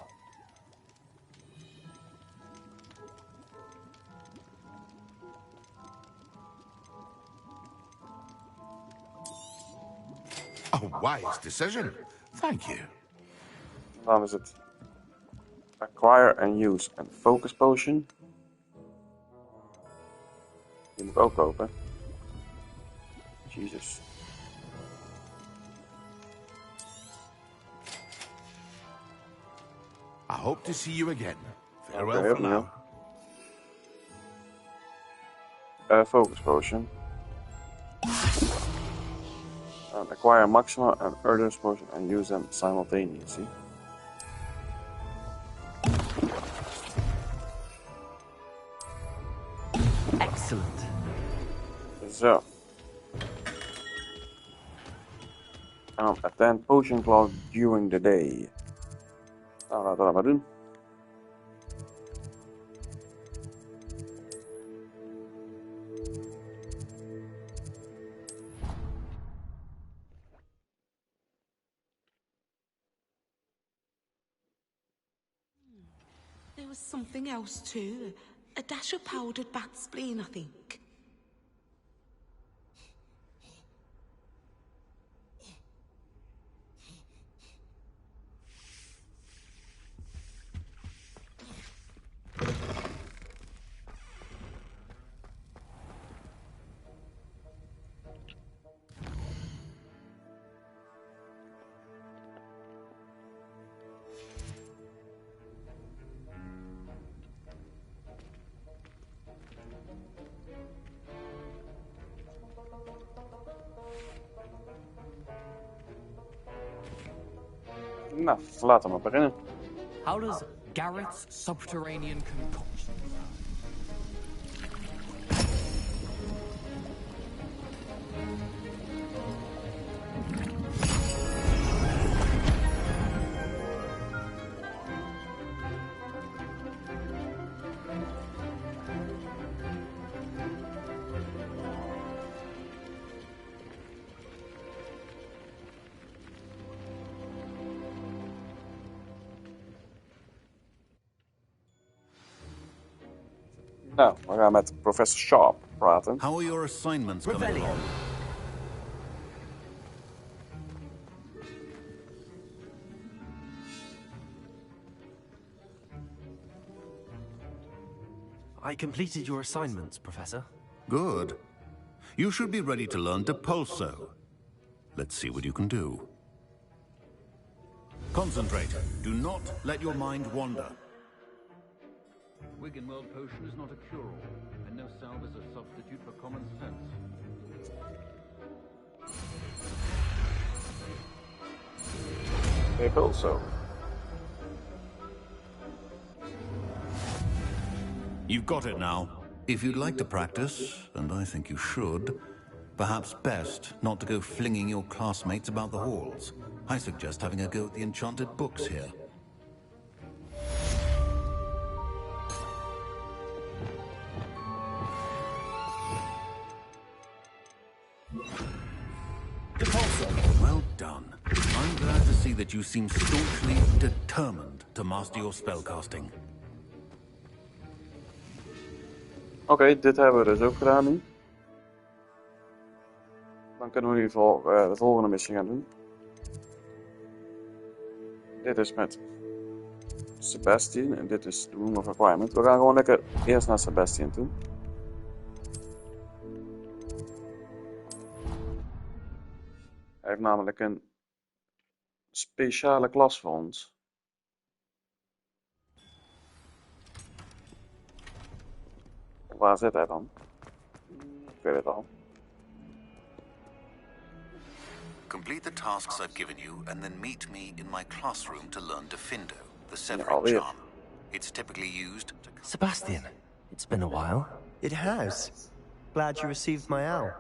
A wise decision. Thank you. Dan is het acquire and use een focus potion. Die moet ik ook kopen. Jesus. I hope to see you again. Farewell for now. Focus potion. And acquire maxima and Earth's potion and use them simultaneously. Excellent. Zo. Attend potion class during the day. Nou, laten we dat maar doen. There was something else too. A dash of powdered bat spleen, I think. Nou, laten we maar beginnen. How does Garrett's subterranean concoction sound? Nou, we gaan met Professor Sharp praten. How are your assignments coming along? I completed your assignments, Professor. Good. You should be ready to learn Depulso. Let's see what you can do. Concentrate. Do not let your mind wander. Wiggenweld potion is not a cure-all, and no salve is a substitute for common sense. Depulso. You've got it now. If you'd like to practice, and I think you should, perhaps best not to go flinging your classmates about the halls. I suggest having a go at the enchanted books here. see that you seem staunchly determined to master your spellcasting. Oké, dit hebben we dus ook gedaan nu. Dan kunnen we in ieder geval de volgende missie gaan doen. Dit is met Sebastian en dit is de Room of Requirement. We gaan gewoon lekker eerst naar Sebastian toe. Hij heeft namelijk een speciale klas voor ons. Waar zit hij dan? Ik weet het al. Complete the tasks I've given you and then meet me in my classroom to learn Defindo, the Ja, severing alweer. charm. It's typically used to... Sebastian, it's been a while. It has. Glad you received my owl.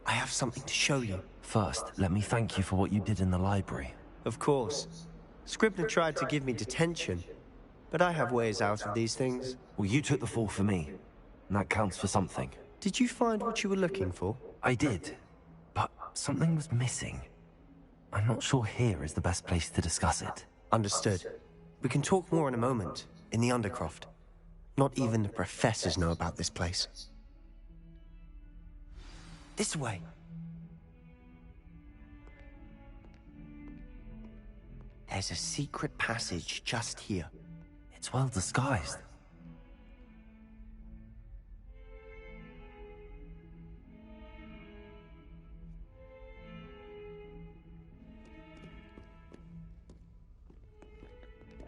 I have something to show you. First, let me thank you for what you did in the library. Of course. Scribner tried to give me detention, but I have ways out of these things. Well, you took the fall for me, and that counts for something. Did you find what you were looking for? I did, but something was missing. I'm not sure here is the best place to discuss it. Understood. We can talk more in a moment, in the Undercroft. Not even the professors know about this place. This way. There's a secret passage just here. It's well disguised.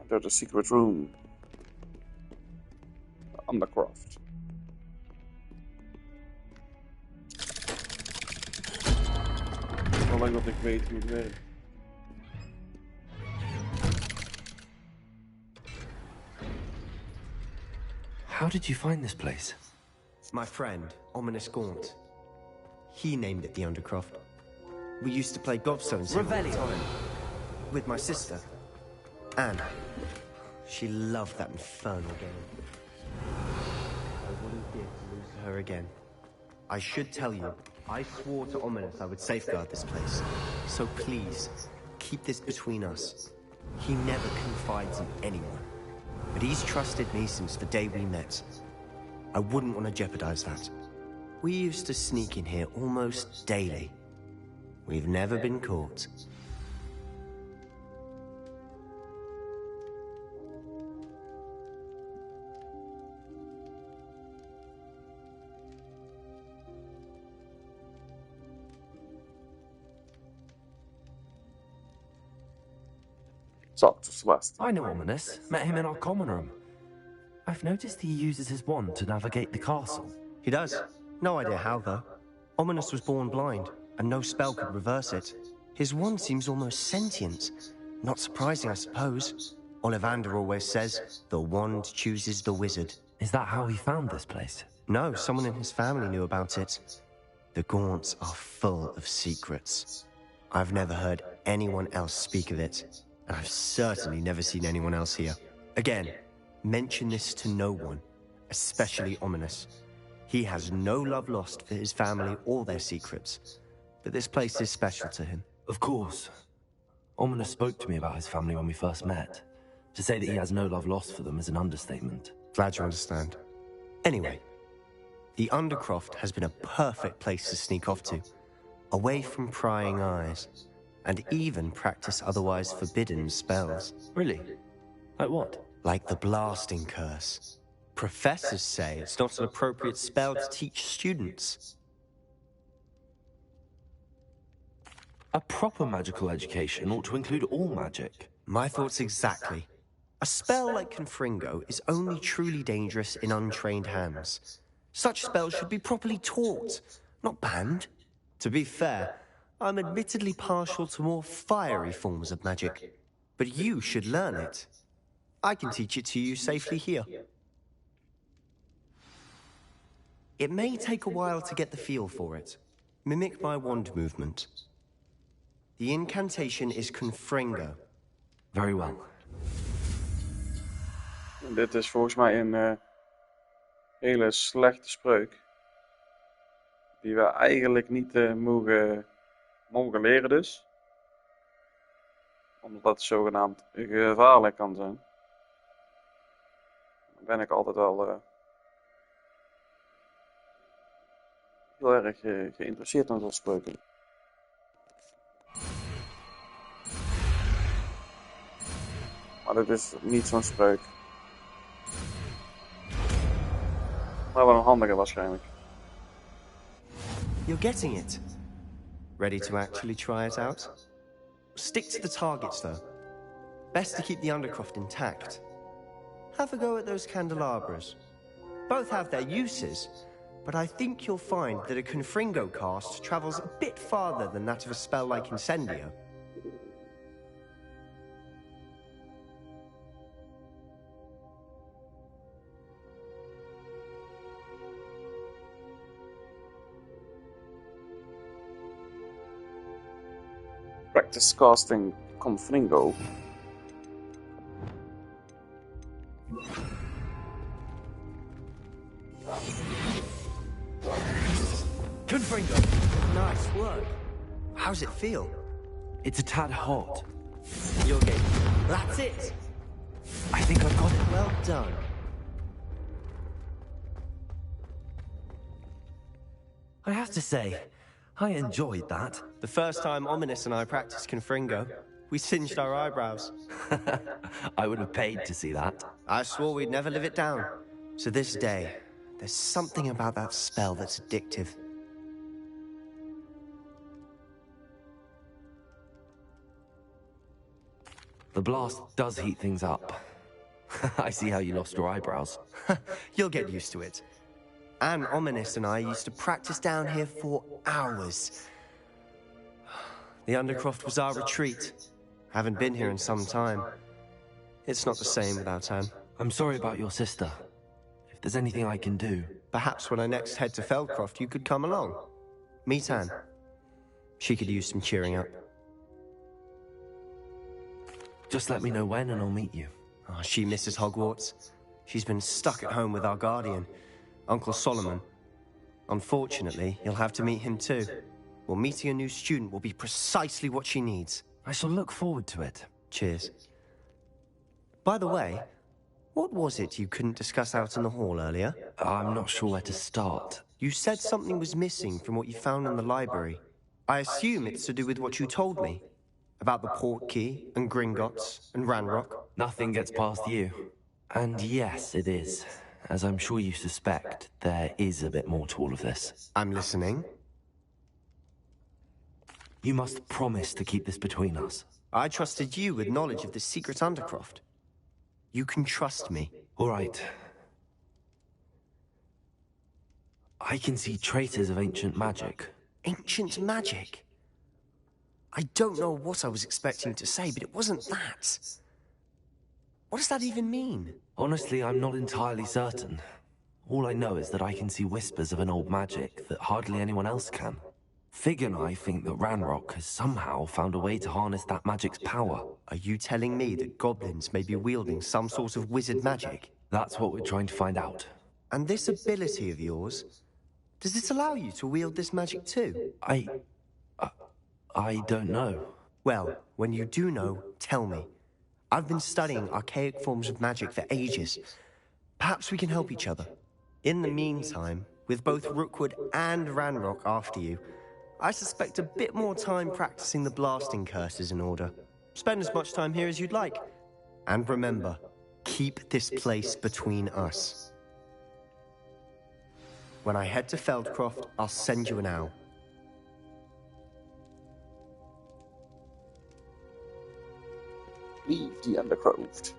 There's a secret room. The Undercroft. Zolang dat ik weet hoe het werkt. How did you find this place? My friend, Ominous Gaunt. He named it the Undercroft. We used to play gobstones here all the time. With my sister, Anne. She loved that infernal game. I wouldn't dare to lose to her again. I should tell you, I swore to Ominous I would safeguard this place. So please, keep this between us. He never confides in anyone. But he's trusted me since the day we met. I wouldn't want to jeopardize that. We used to sneak in here almost daily. We've never been caught. Talk to Sebastian. I know Ominous. Met him in our common room. I've noticed he uses his wand to navigate the castle. He does. No idea how, though. Ominous was born blind, and no spell could reverse it. His wand seems almost sentient. Not surprising, I suppose. Ollivander always says, the wand chooses the wizard. Is that how he found this place? No, someone in his family knew about it. The Gaunts are full of secrets. I've never heard anyone else speak of it, and I've certainly never seen anyone else here. Again, mention this to no one, especially Ominous. He has no love lost for his family or their secrets, but this place is special to him. Of course. Ominous spoke to me about his family when we first met. To say that he has no love lost for them is an understatement. Glad you understand. Anyway, the Undercroft has been a perfect place to sneak off to, away from prying eyes, and even practice otherwise forbidden spells. Really? Like what? Like the blasting curse. Professors say it's not an appropriate spell to teach students. A proper magical education ought to include all magic. My thoughts exactly. A spell like Confringo is only truly dangerous in untrained hands. Such spells should be properly taught, not banned. To be fair, I'm admittedly partial to more fiery forms of magic, but you should learn it. I can teach it to you safely here. It may take a while to get the feel for it. Mimic my wand movement. The incantation is Confringo. Very well. Dit is volgens mij een hele slechte spreuk. Die we eigenlijk niet mogen leren dus. Omdat het zogenaamd gevaarlijk kan zijn. Dan ben ik altijd wel heel erg geïnteresseerd in zo'n spreuken. Maar dit is niet zo'n spreuk. Maar wel een handige waarschijnlijk. You're getting it. Ready to actually try it out? Stick to the targets, though. Best to keep the Undercroft intact. Have a go at those candelabras. Both have their uses, but I think you'll find that a Confringo cast travels a bit farther than that of a spell like Incendio. Practice casting Confringo. Confringo! Nice work. How's it feel? It's a tad hot. You're game. That's it! I think I've got it. Well done. I have to say, I enjoyed that. The first time Ominous and I practiced Confringo, we singed our eyebrows. I would have paid to see that. I swore we'd never live it down. To this day, there's something about that spell that's addictive. The blast does heat things up. I see how you lost your eyebrows. You'll get used to it. Anne, Ominous and I used to practice down here for hours. The Undercroft was our retreat. Haven't been here in some time. It's not the same without Anne. I'm sorry about your sister. If there's anything I can do... Perhaps when I next head to Feldcroft, you could come along. Meet Anne. She could use some cheering up. Just let me know when and I'll meet you. Oh, she misses Hogwarts. She's been stuck at home with our guardian, Uncle Solomon. Unfortunately, you'll have to meet him too. Well, meeting a new student will be precisely what she needs. I shall look forward to it. Cheers. By the way, what was it you couldn't discuss out in the hall earlier? I'm not sure where to start. You said something was missing from what you found in the library. I assume it's to do with what you told me. About the Portkey, and Gringotts, and Ranrock. Nothing gets past you. And yes, it is. As I'm sure you suspect, there is a bit more to all of this. I'm listening. You must promise to keep this between us. I trusted you with knowledge of the secret Undercroft. You can trust me. All right. I can see traces of ancient magic. Ancient magic? I don't know what I was expecting to say, but it wasn't that. What does that even mean? Honestly, I'm not entirely certain. All I know is that I can see whispers of an old magic that hardly anyone else can. Fig and I think that Ranrock has somehow found a way to harness that magic's power. Are you telling me that goblins may be wielding some sort of wizard magic? That's what we're trying to find out. And this ability of yours, does it allow you to wield this magic too? I don't know. Well, when you do know, tell me. I've been studying archaic forms of magic for ages. Perhaps we can help each other. In the meantime, with both Rookwood and Ranrock after you, I suspect a bit more time practicing the blasting curses in order. Spend as much time here as you'd like. And remember, keep this place between us. When I head to Feldcroft, I'll send you an owl. Leave the Undercroft.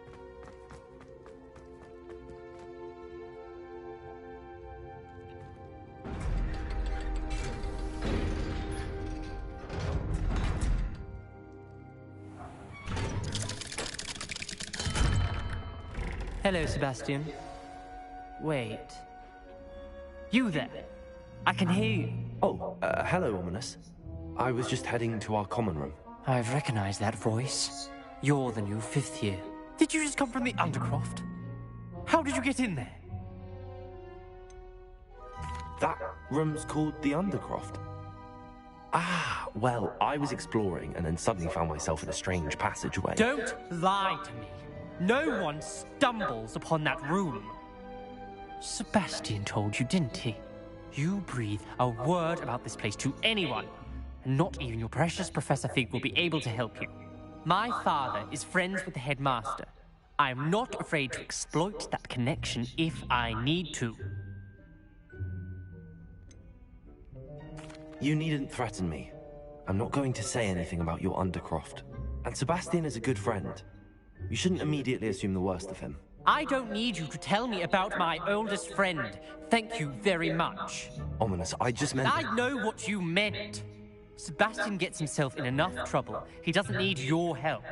Hello, Sebastian. Wait. You there? I can hear you. Oh, hello, Ominous. I was just heading to our common room. I've recognized that voice. You're the new 5th year. Did you just come from the Undercroft? How did you get in there? That room's called the Undercroft. Ah, well, I was exploring and then suddenly found myself in a strange passageway. Don't lie to me. No one stumbles upon that room. Sebastian told you, didn't he? You breathe a word about this place to anyone, and not even your precious Professor Fig will be able to help you. My father is friends with the headmaster. I am not afraid to exploit that connection if I need to. You needn't threaten me. I'm not going to say anything about your Undercroft. And Sebastian is a good friend. You shouldn't immediately assume the worst of him. I don't need you to tell me about my oldest friend. Thank you very much. Ominous, I just meant... I know what you meant. Sebastian gets himself in enough trouble. He doesn't need your help.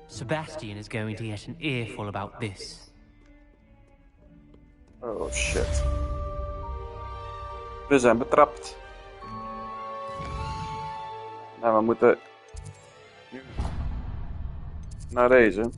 Sebastian is going to get an earful about this. Oh shit. We zijn betrapt. Nou, we moeten nu naar deze.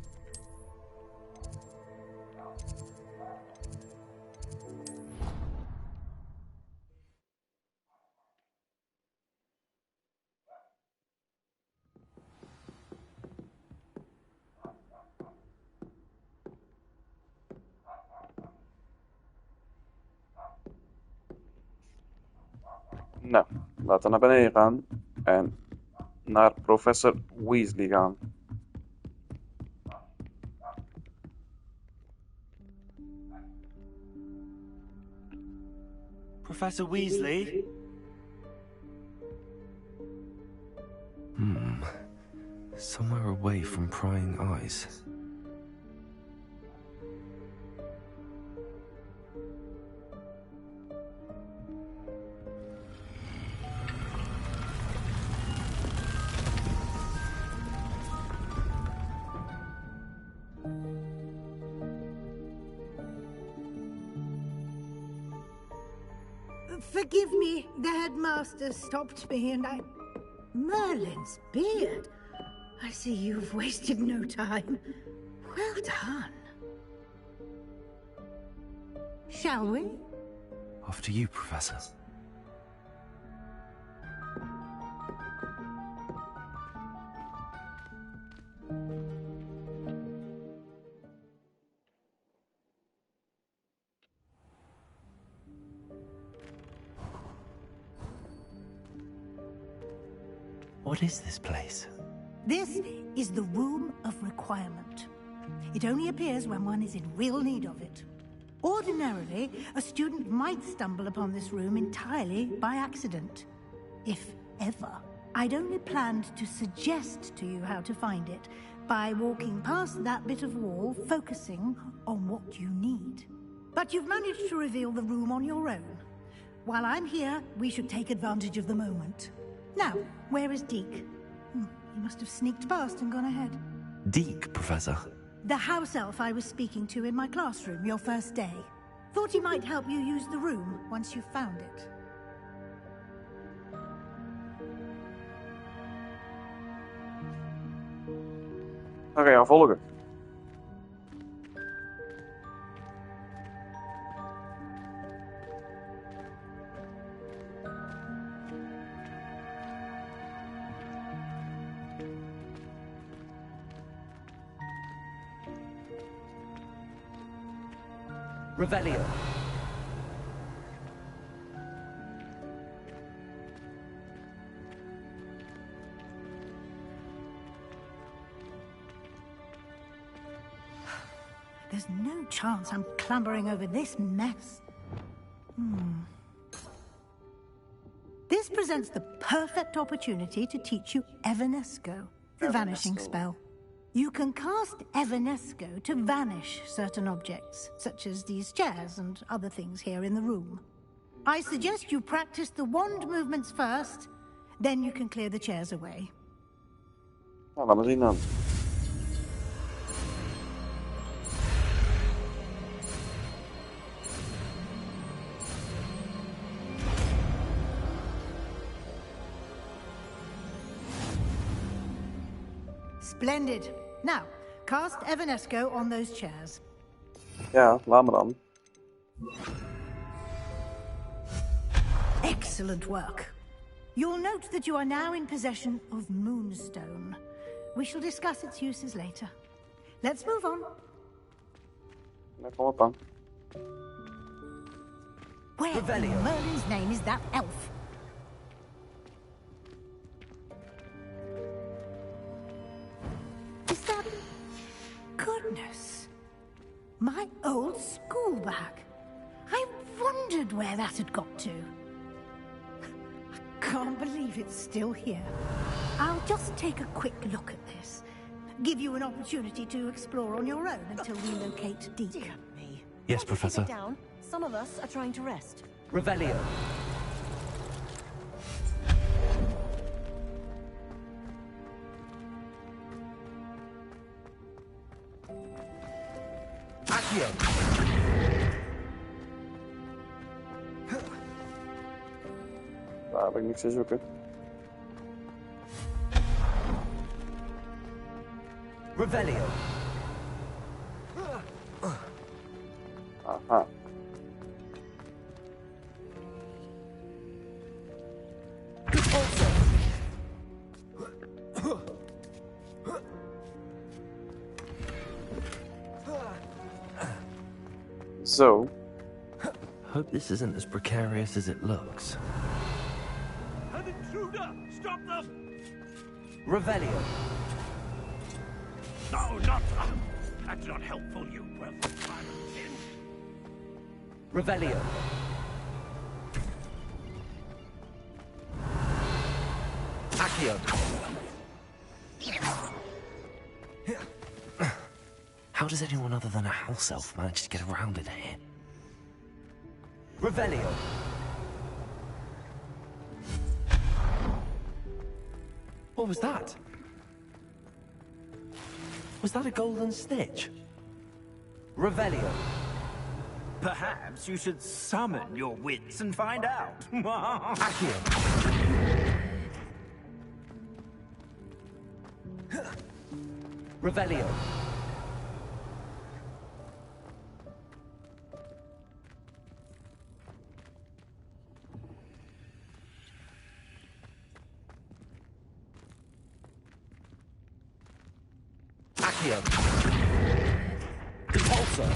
Nou, laten we naar beneden gaan en naar professor Weasley gaan. Professor Weasley? Somewhere away from prying eyes. Forgive me, the headmaster stopped me and I... Merlin's beard. I see you've wasted no time. Well done. Shall we? After you, Professor. What is this place? This is the Room of Requirement. It only appears when one is in real need of it. Ordinarily, a student might stumble upon this room entirely by accident. If ever. I'd only planned to suggest to you how to find it by walking past that bit of wall, focusing on what you need. But you've managed to reveal the room on your own. While I'm here, we should take advantage of the moment. Now, where is Deke? He must have sneaked past and gone ahead. Deke, Professor. The house elf I was speaking to in my classroom your first day. Thought he might help you use the room once you found it. Dan ga je volgen. Revelio. There's no chance I'm clambering over this mess. This presents the perfect opportunity to teach you Evanesco, the vanishing spell. You can cast Evanesco to vanish certain objects, such as these chairs and other things here in the room. I suggest you practice the wand movements first, then you can clear the chairs away. Nou, laat maar zien dan. Splendid. Now, cast Evanesco on those chairs. Ja, laat me dan. Excellent. Excellent work. You'll note that you are now in possession of Moonstone. We shall discuss its uses later. Let's move on. Where in Merlin's name is that elf? Is that... Goodness. My old school bag. I wondered where that had got to. I can't believe it's still here. I'll just take a quick look at this. Give you an opportunity to explore on your own until we locate Deke. Yes, Professor. Down. Some of us are trying to rest. Revelio. Accio. Daar heb ik niks te zoeken. Revelio. Aha. So. Hope this isn't as precarious as it looks. An intruder! Stop them! Revelio. No, not... that's not helpful, you worthless sin. Revelio. Accio. How does anyone other than a house elf manage to get around in here? Revelio. What was that? Was that a golden snitch? Revelio. Perhaps you should summon your wits and find out. Accio. Revelio. Accio. Repulsor.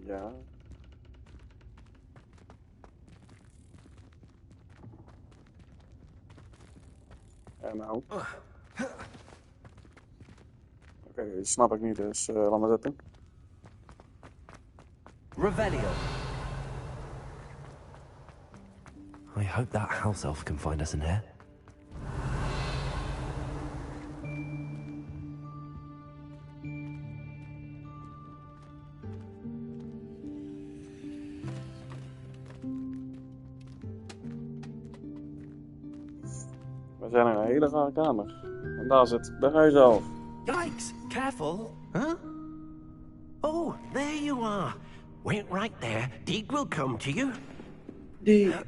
Ja. En nou. Oké, die snap ik niet, dus laat maar zitten. Revelio. I hope that house elf can find us in here. We zijn in een hele rare kamer. En daar zit de huiself. Yikes! Careful! Huh? Oh, there you are. Wait right there. Deke will come to you. Deke.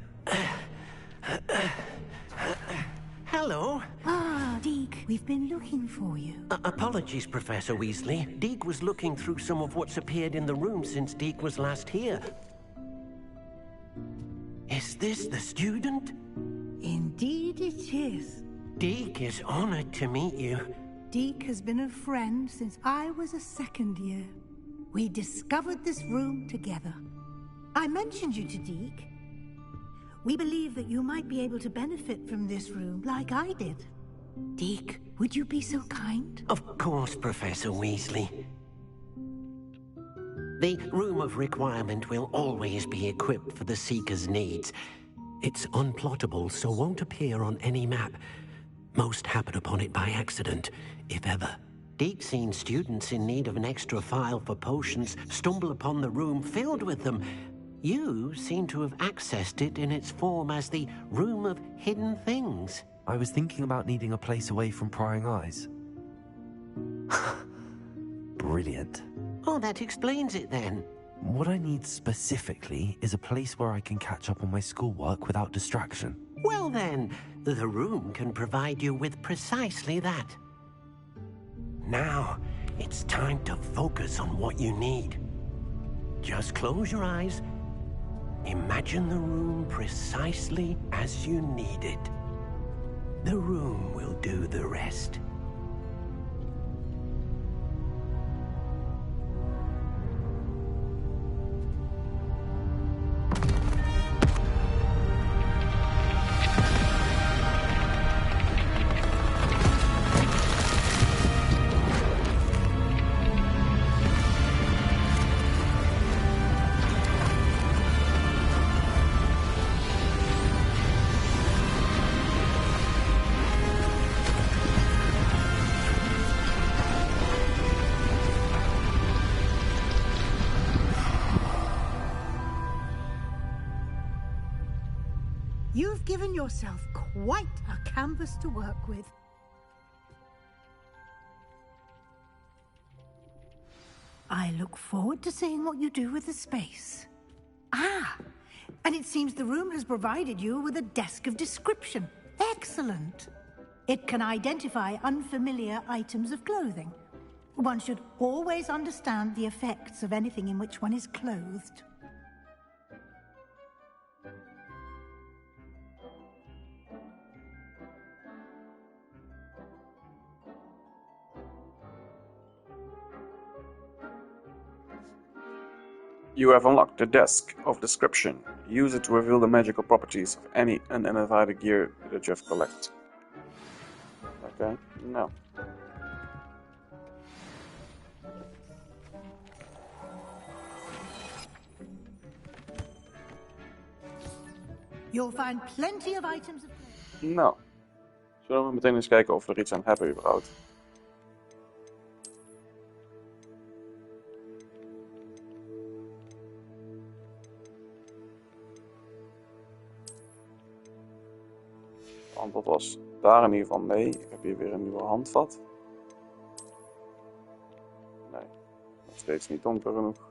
Hello. Ah, Deke, we've been looking for you. Apologies, Professor Weasley. Deke was looking through some of what's appeared in the room since Deke was last here. Is this the student? Indeed it is. Deke is honored to meet you. Deke has been a friend since I was a second year. We discovered this room together. I mentioned you to Deke. We believe that you might be able to benefit from this room like I did. Deke, would you be so kind? Of course, Professor Weasley. The Room of Requirement will always be equipped for the Seeker's needs. It's unplottable, so won't appear on any map. Most happen upon it by accident, if ever. Deke's seen students in need of an extra file for potions stumble upon the room filled with them. You seem to have accessed it in its form as the Room of Hidden Things. I was thinking about needing a place away from prying eyes. Brilliant. Oh, that explains it then. What I need specifically is a place where I can catch up on my schoolwork without distraction. Well then, the room can provide you with precisely that. Now, it's time to focus on what you need. Just close your eyes. Imagine the room precisely as you need it. The room will do the rest. You've given yourself quite a canvas to work with. I look forward to seeing what you do with the space. Ah, and it seems the room has provided you with a desk of description. Excellent. It can identify unfamiliar items of clothing. One should always understand the effects of anything in which one is clothed. You have unlocked the desk of description. Use it to reveal the magical properties of any unidentified gear that you have collected. Okay, no. You'll find plenty of items of... Nou, zullen we meteen eens kijken of we er iets aan hebben überhaupt. Want dat was daar in ieder geval nee. Ik heb hier weer een nieuwe handvat. Nee, nog steeds niet donker genoeg.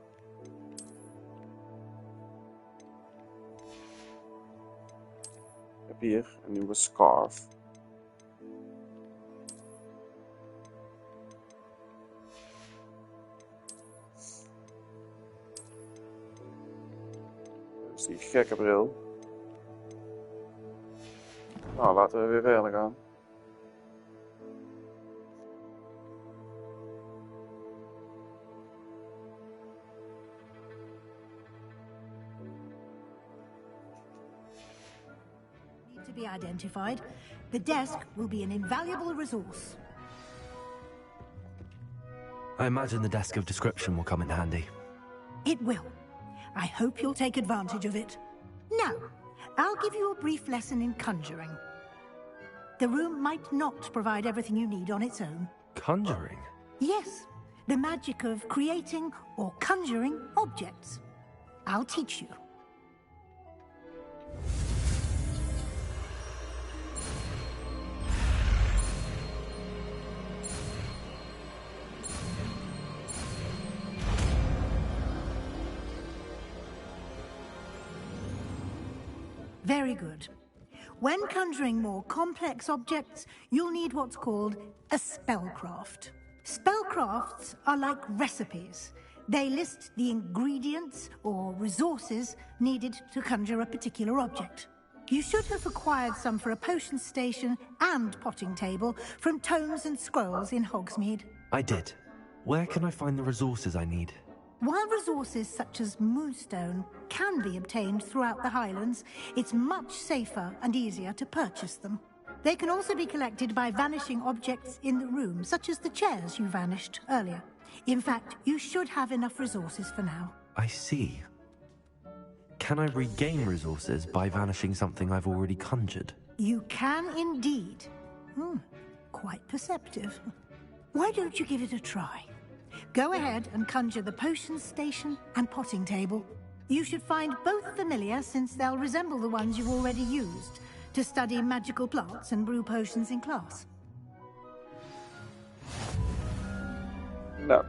Ik heb hier een nieuwe scarf. Dus die gekke bril. Nou, laten we weer verder gaan. Need to be identified. The desk will be an invaluable resource. I imagine the desk of description will come in handy. It will. I hope you'll take advantage of it. Now, I'll give you a brief lesson in conjuring. The room might not provide everything you need on its own. Conjuring? Yes, the magic of creating or conjuring objects. I'll teach you. Very good. When conjuring more complex objects, you'll need what's called a spellcraft. Spellcrafts are like recipes. They list the ingredients or resources needed to conjure a particular object. You should have acquired some for a potion station and potting table from tomes and scrolls in Hogsmeade. I did. Where can I find the resources I need? While resources such as moonstone can be obtained throughout the Highlands, it's much safer and easier to purchase them. They can also be collected by vanishing objects in the room, such as the chairs you vanished earlier. In fact, you should have enough resources for now. I see. Can I regain resources by vanishing something I've already conjured? You can indeed. Quite perceptive. Why don't you give it a try? Go ahead and conjure the potion station and potting table. You should find both familiar, since they'll resemble the ones you've already used to study magical plants and brew potions in class. Nou,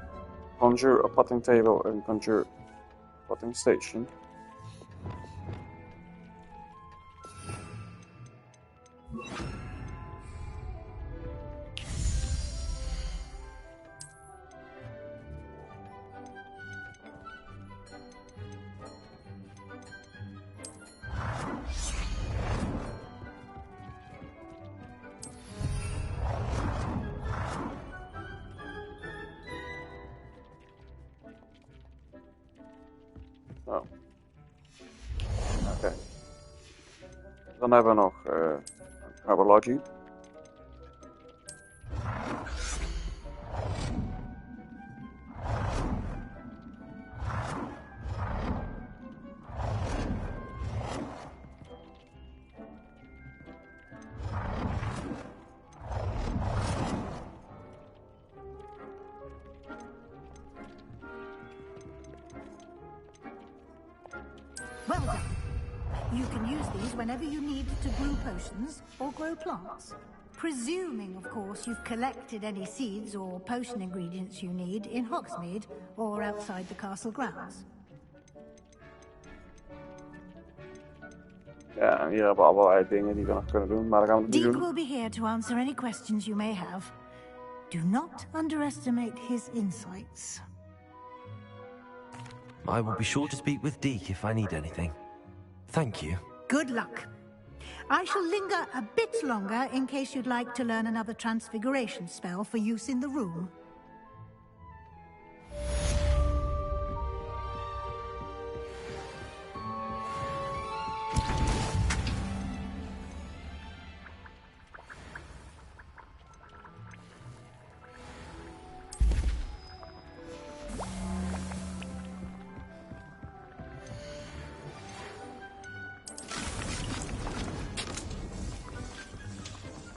conjure a potting table and conjure potting station. Dan hebben we nog Herbology. Well done. You can use these whenever you need to brew potions or grow plants. Presuming, of course, you've collected any seeds or potion ingredients you need in Hogsmeade or outside the castle grounds. Ja, en hier hebben we allerlei dingen die we nog kunnen doen, maar dat gaan we niet Deek doen. will be here to answer any questions you may have. Do not underestimate his insights. I will be sure to speak with Deke if I need anything. Thank you. Good luck. I shall linger a bit longer in case you'd like to learn another transfiguration spell for use in the room.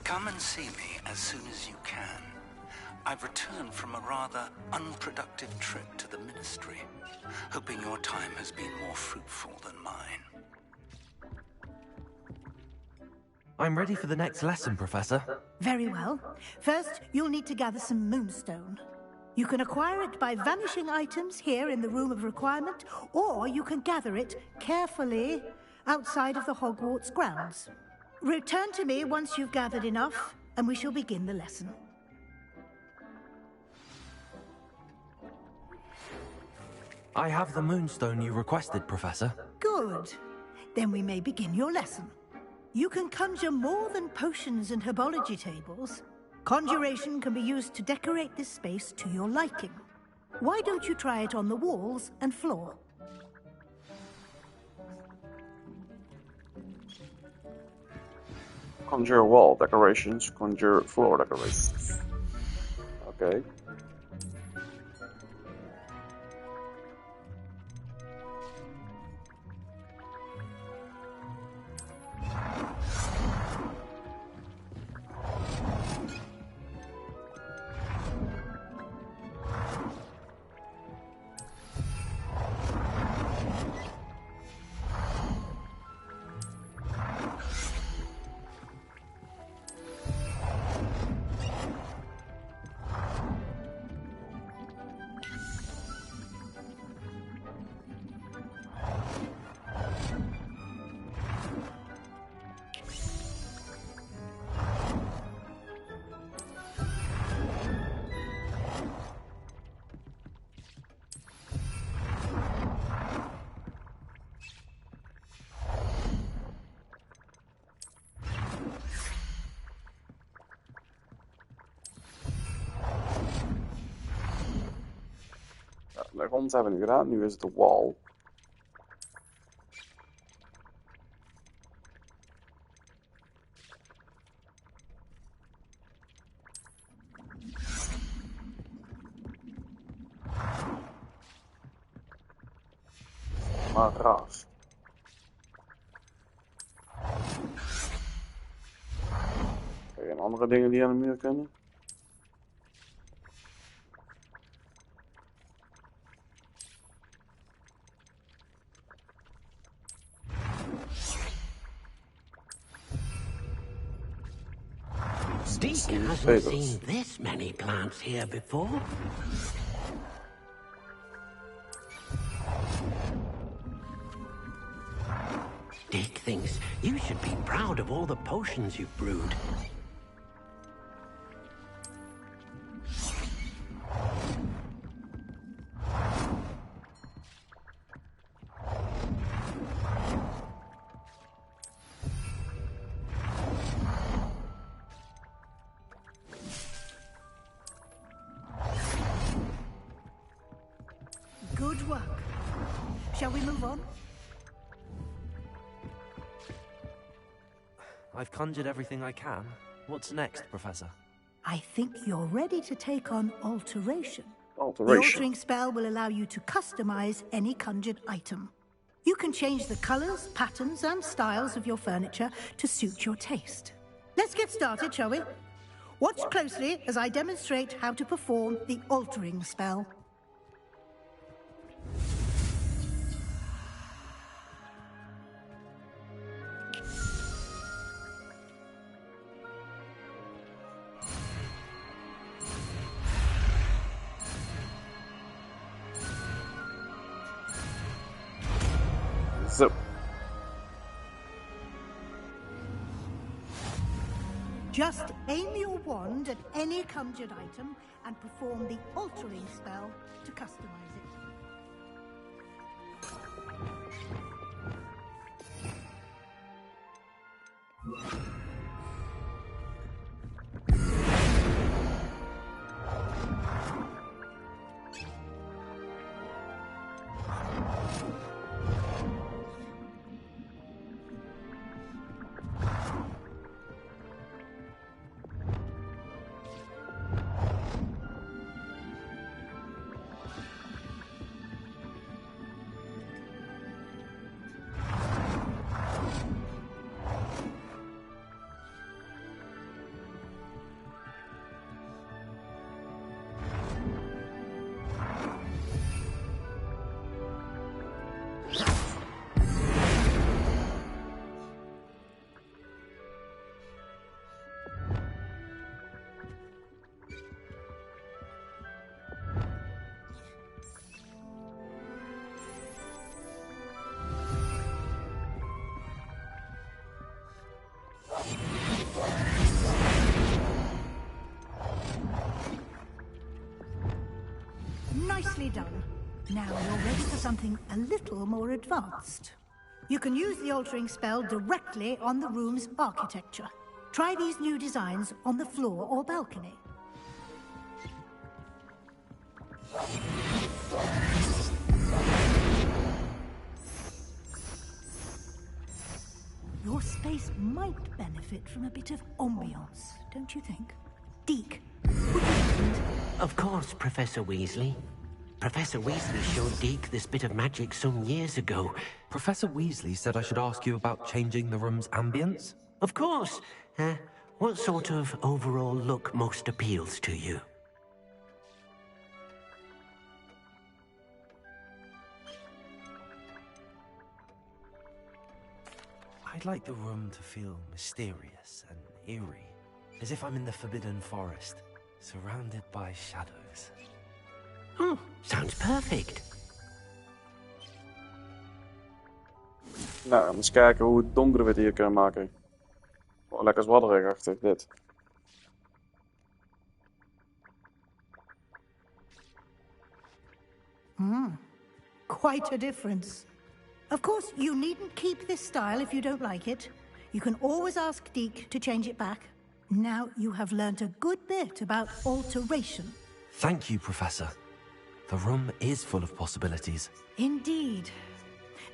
Come and see me as soon as you can. I've returned from a rather unproductive trip to the Ministry, hoping your time has been more fruitful than mine. I'm ready for the next lesson, Professor. Very well. First, you'll need to gather some moonstone. You can acquire it by vanishing items here in the Room of Requirement, or you can gather it carefully outside of the Hogwarts grounds. Return to me once you've gathered enough, and we shall begin the lesson. I have the moonstone you requested, Professor. Good. Then we may begin your lesson. You can conjure more than potions and herbology tables. Conjuration can be used to decorate this space to your liking. Why don't you try it on the walls and floor? Conjure wall decorations, conjure floor decorations. Okay. De grond hebben we nu gedaan, nu is het de wall. Maar raar. En andere dingen die aan de muur kunnen. Deacon hasn't seen this many plants here before. Dick thinks you should be proud of all the potions you've brewed. Good work. Shall we move on? I've conjured everything I can. What's next, Professor? I think you're ready to take on alteration. The Alteration. altering spell will allow you to customize any conjured item. You can change the colors, patterns, and styles of your furniture to suit your taste. Let's get started, shall we? Watch closely as I demonstrate how to perform the altering spell. So. Just aim your wand at any conjured item and perform the altering spell to customize it. Nicely done. Now you're ready for something a little more advanced. You can use the altering spell directly on the room's architecture. Try these new designs on the floor or balcony. Your space might benefit from a bit of ambiance, don't you think? Deke, would you mind? Of course, Professor Weasley. Professor Weasley showed Deke this bit of magic some years ago. Professor Weasley said I should ask you about changing the room's ambience? Of course. What sort of overall look most appeals to you? I'd like the room to feel mysterious and eerie, as if I'm in the Forbidden Forest, surrounded by shadows. Oh, sounds perfect. Nou, eens kijken hoe donker we het hier kunnen maken. Oh, lekker zwadderigachtig dit. Quite a difference. Of course, you needn't keep this style if you don't like it. You can always ask Deke to change it back. Now you have learnt a good bit about alteration. Thank you, Professor. The room is full of possibilities. Indeed.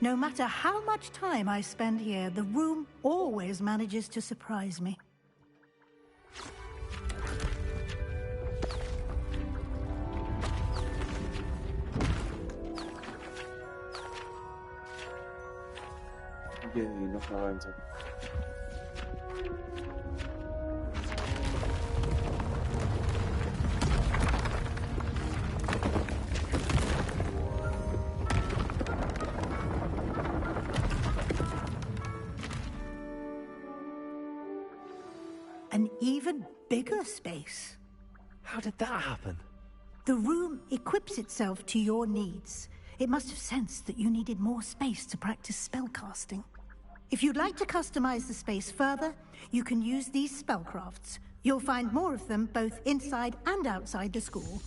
No matter how much time I spend here, the room always manages to surprise me. Jee, nog meer ruimte. An even bigger space. How did that happen? The room equips itself to your needs. It must have sensed that you needed more space to practice spellcasting. If you'd like to customize the space further, you can use these spellcrafts. You'll find more of them both inside and outside the school.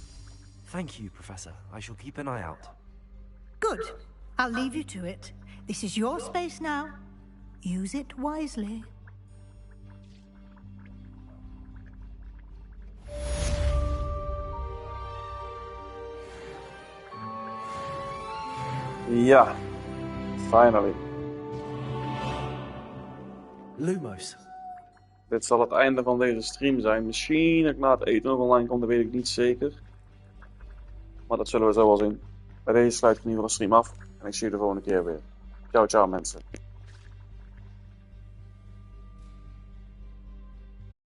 Thank you, Professor. I shall keep an eye out. Good. I'll leave you to it. This is your space now. Use it wisely. Ja, finally. Lumos, Dit zal het einde van deze stream zijn. Misschien dat ik na het eten nog online kom, dat weet ik niet zeker. Maar dat zullen we zo wel zien. Bij deze sluit ik in ieder geval de stream af. En ik zie je de volgende keer weer. Ciao, ciao mensen.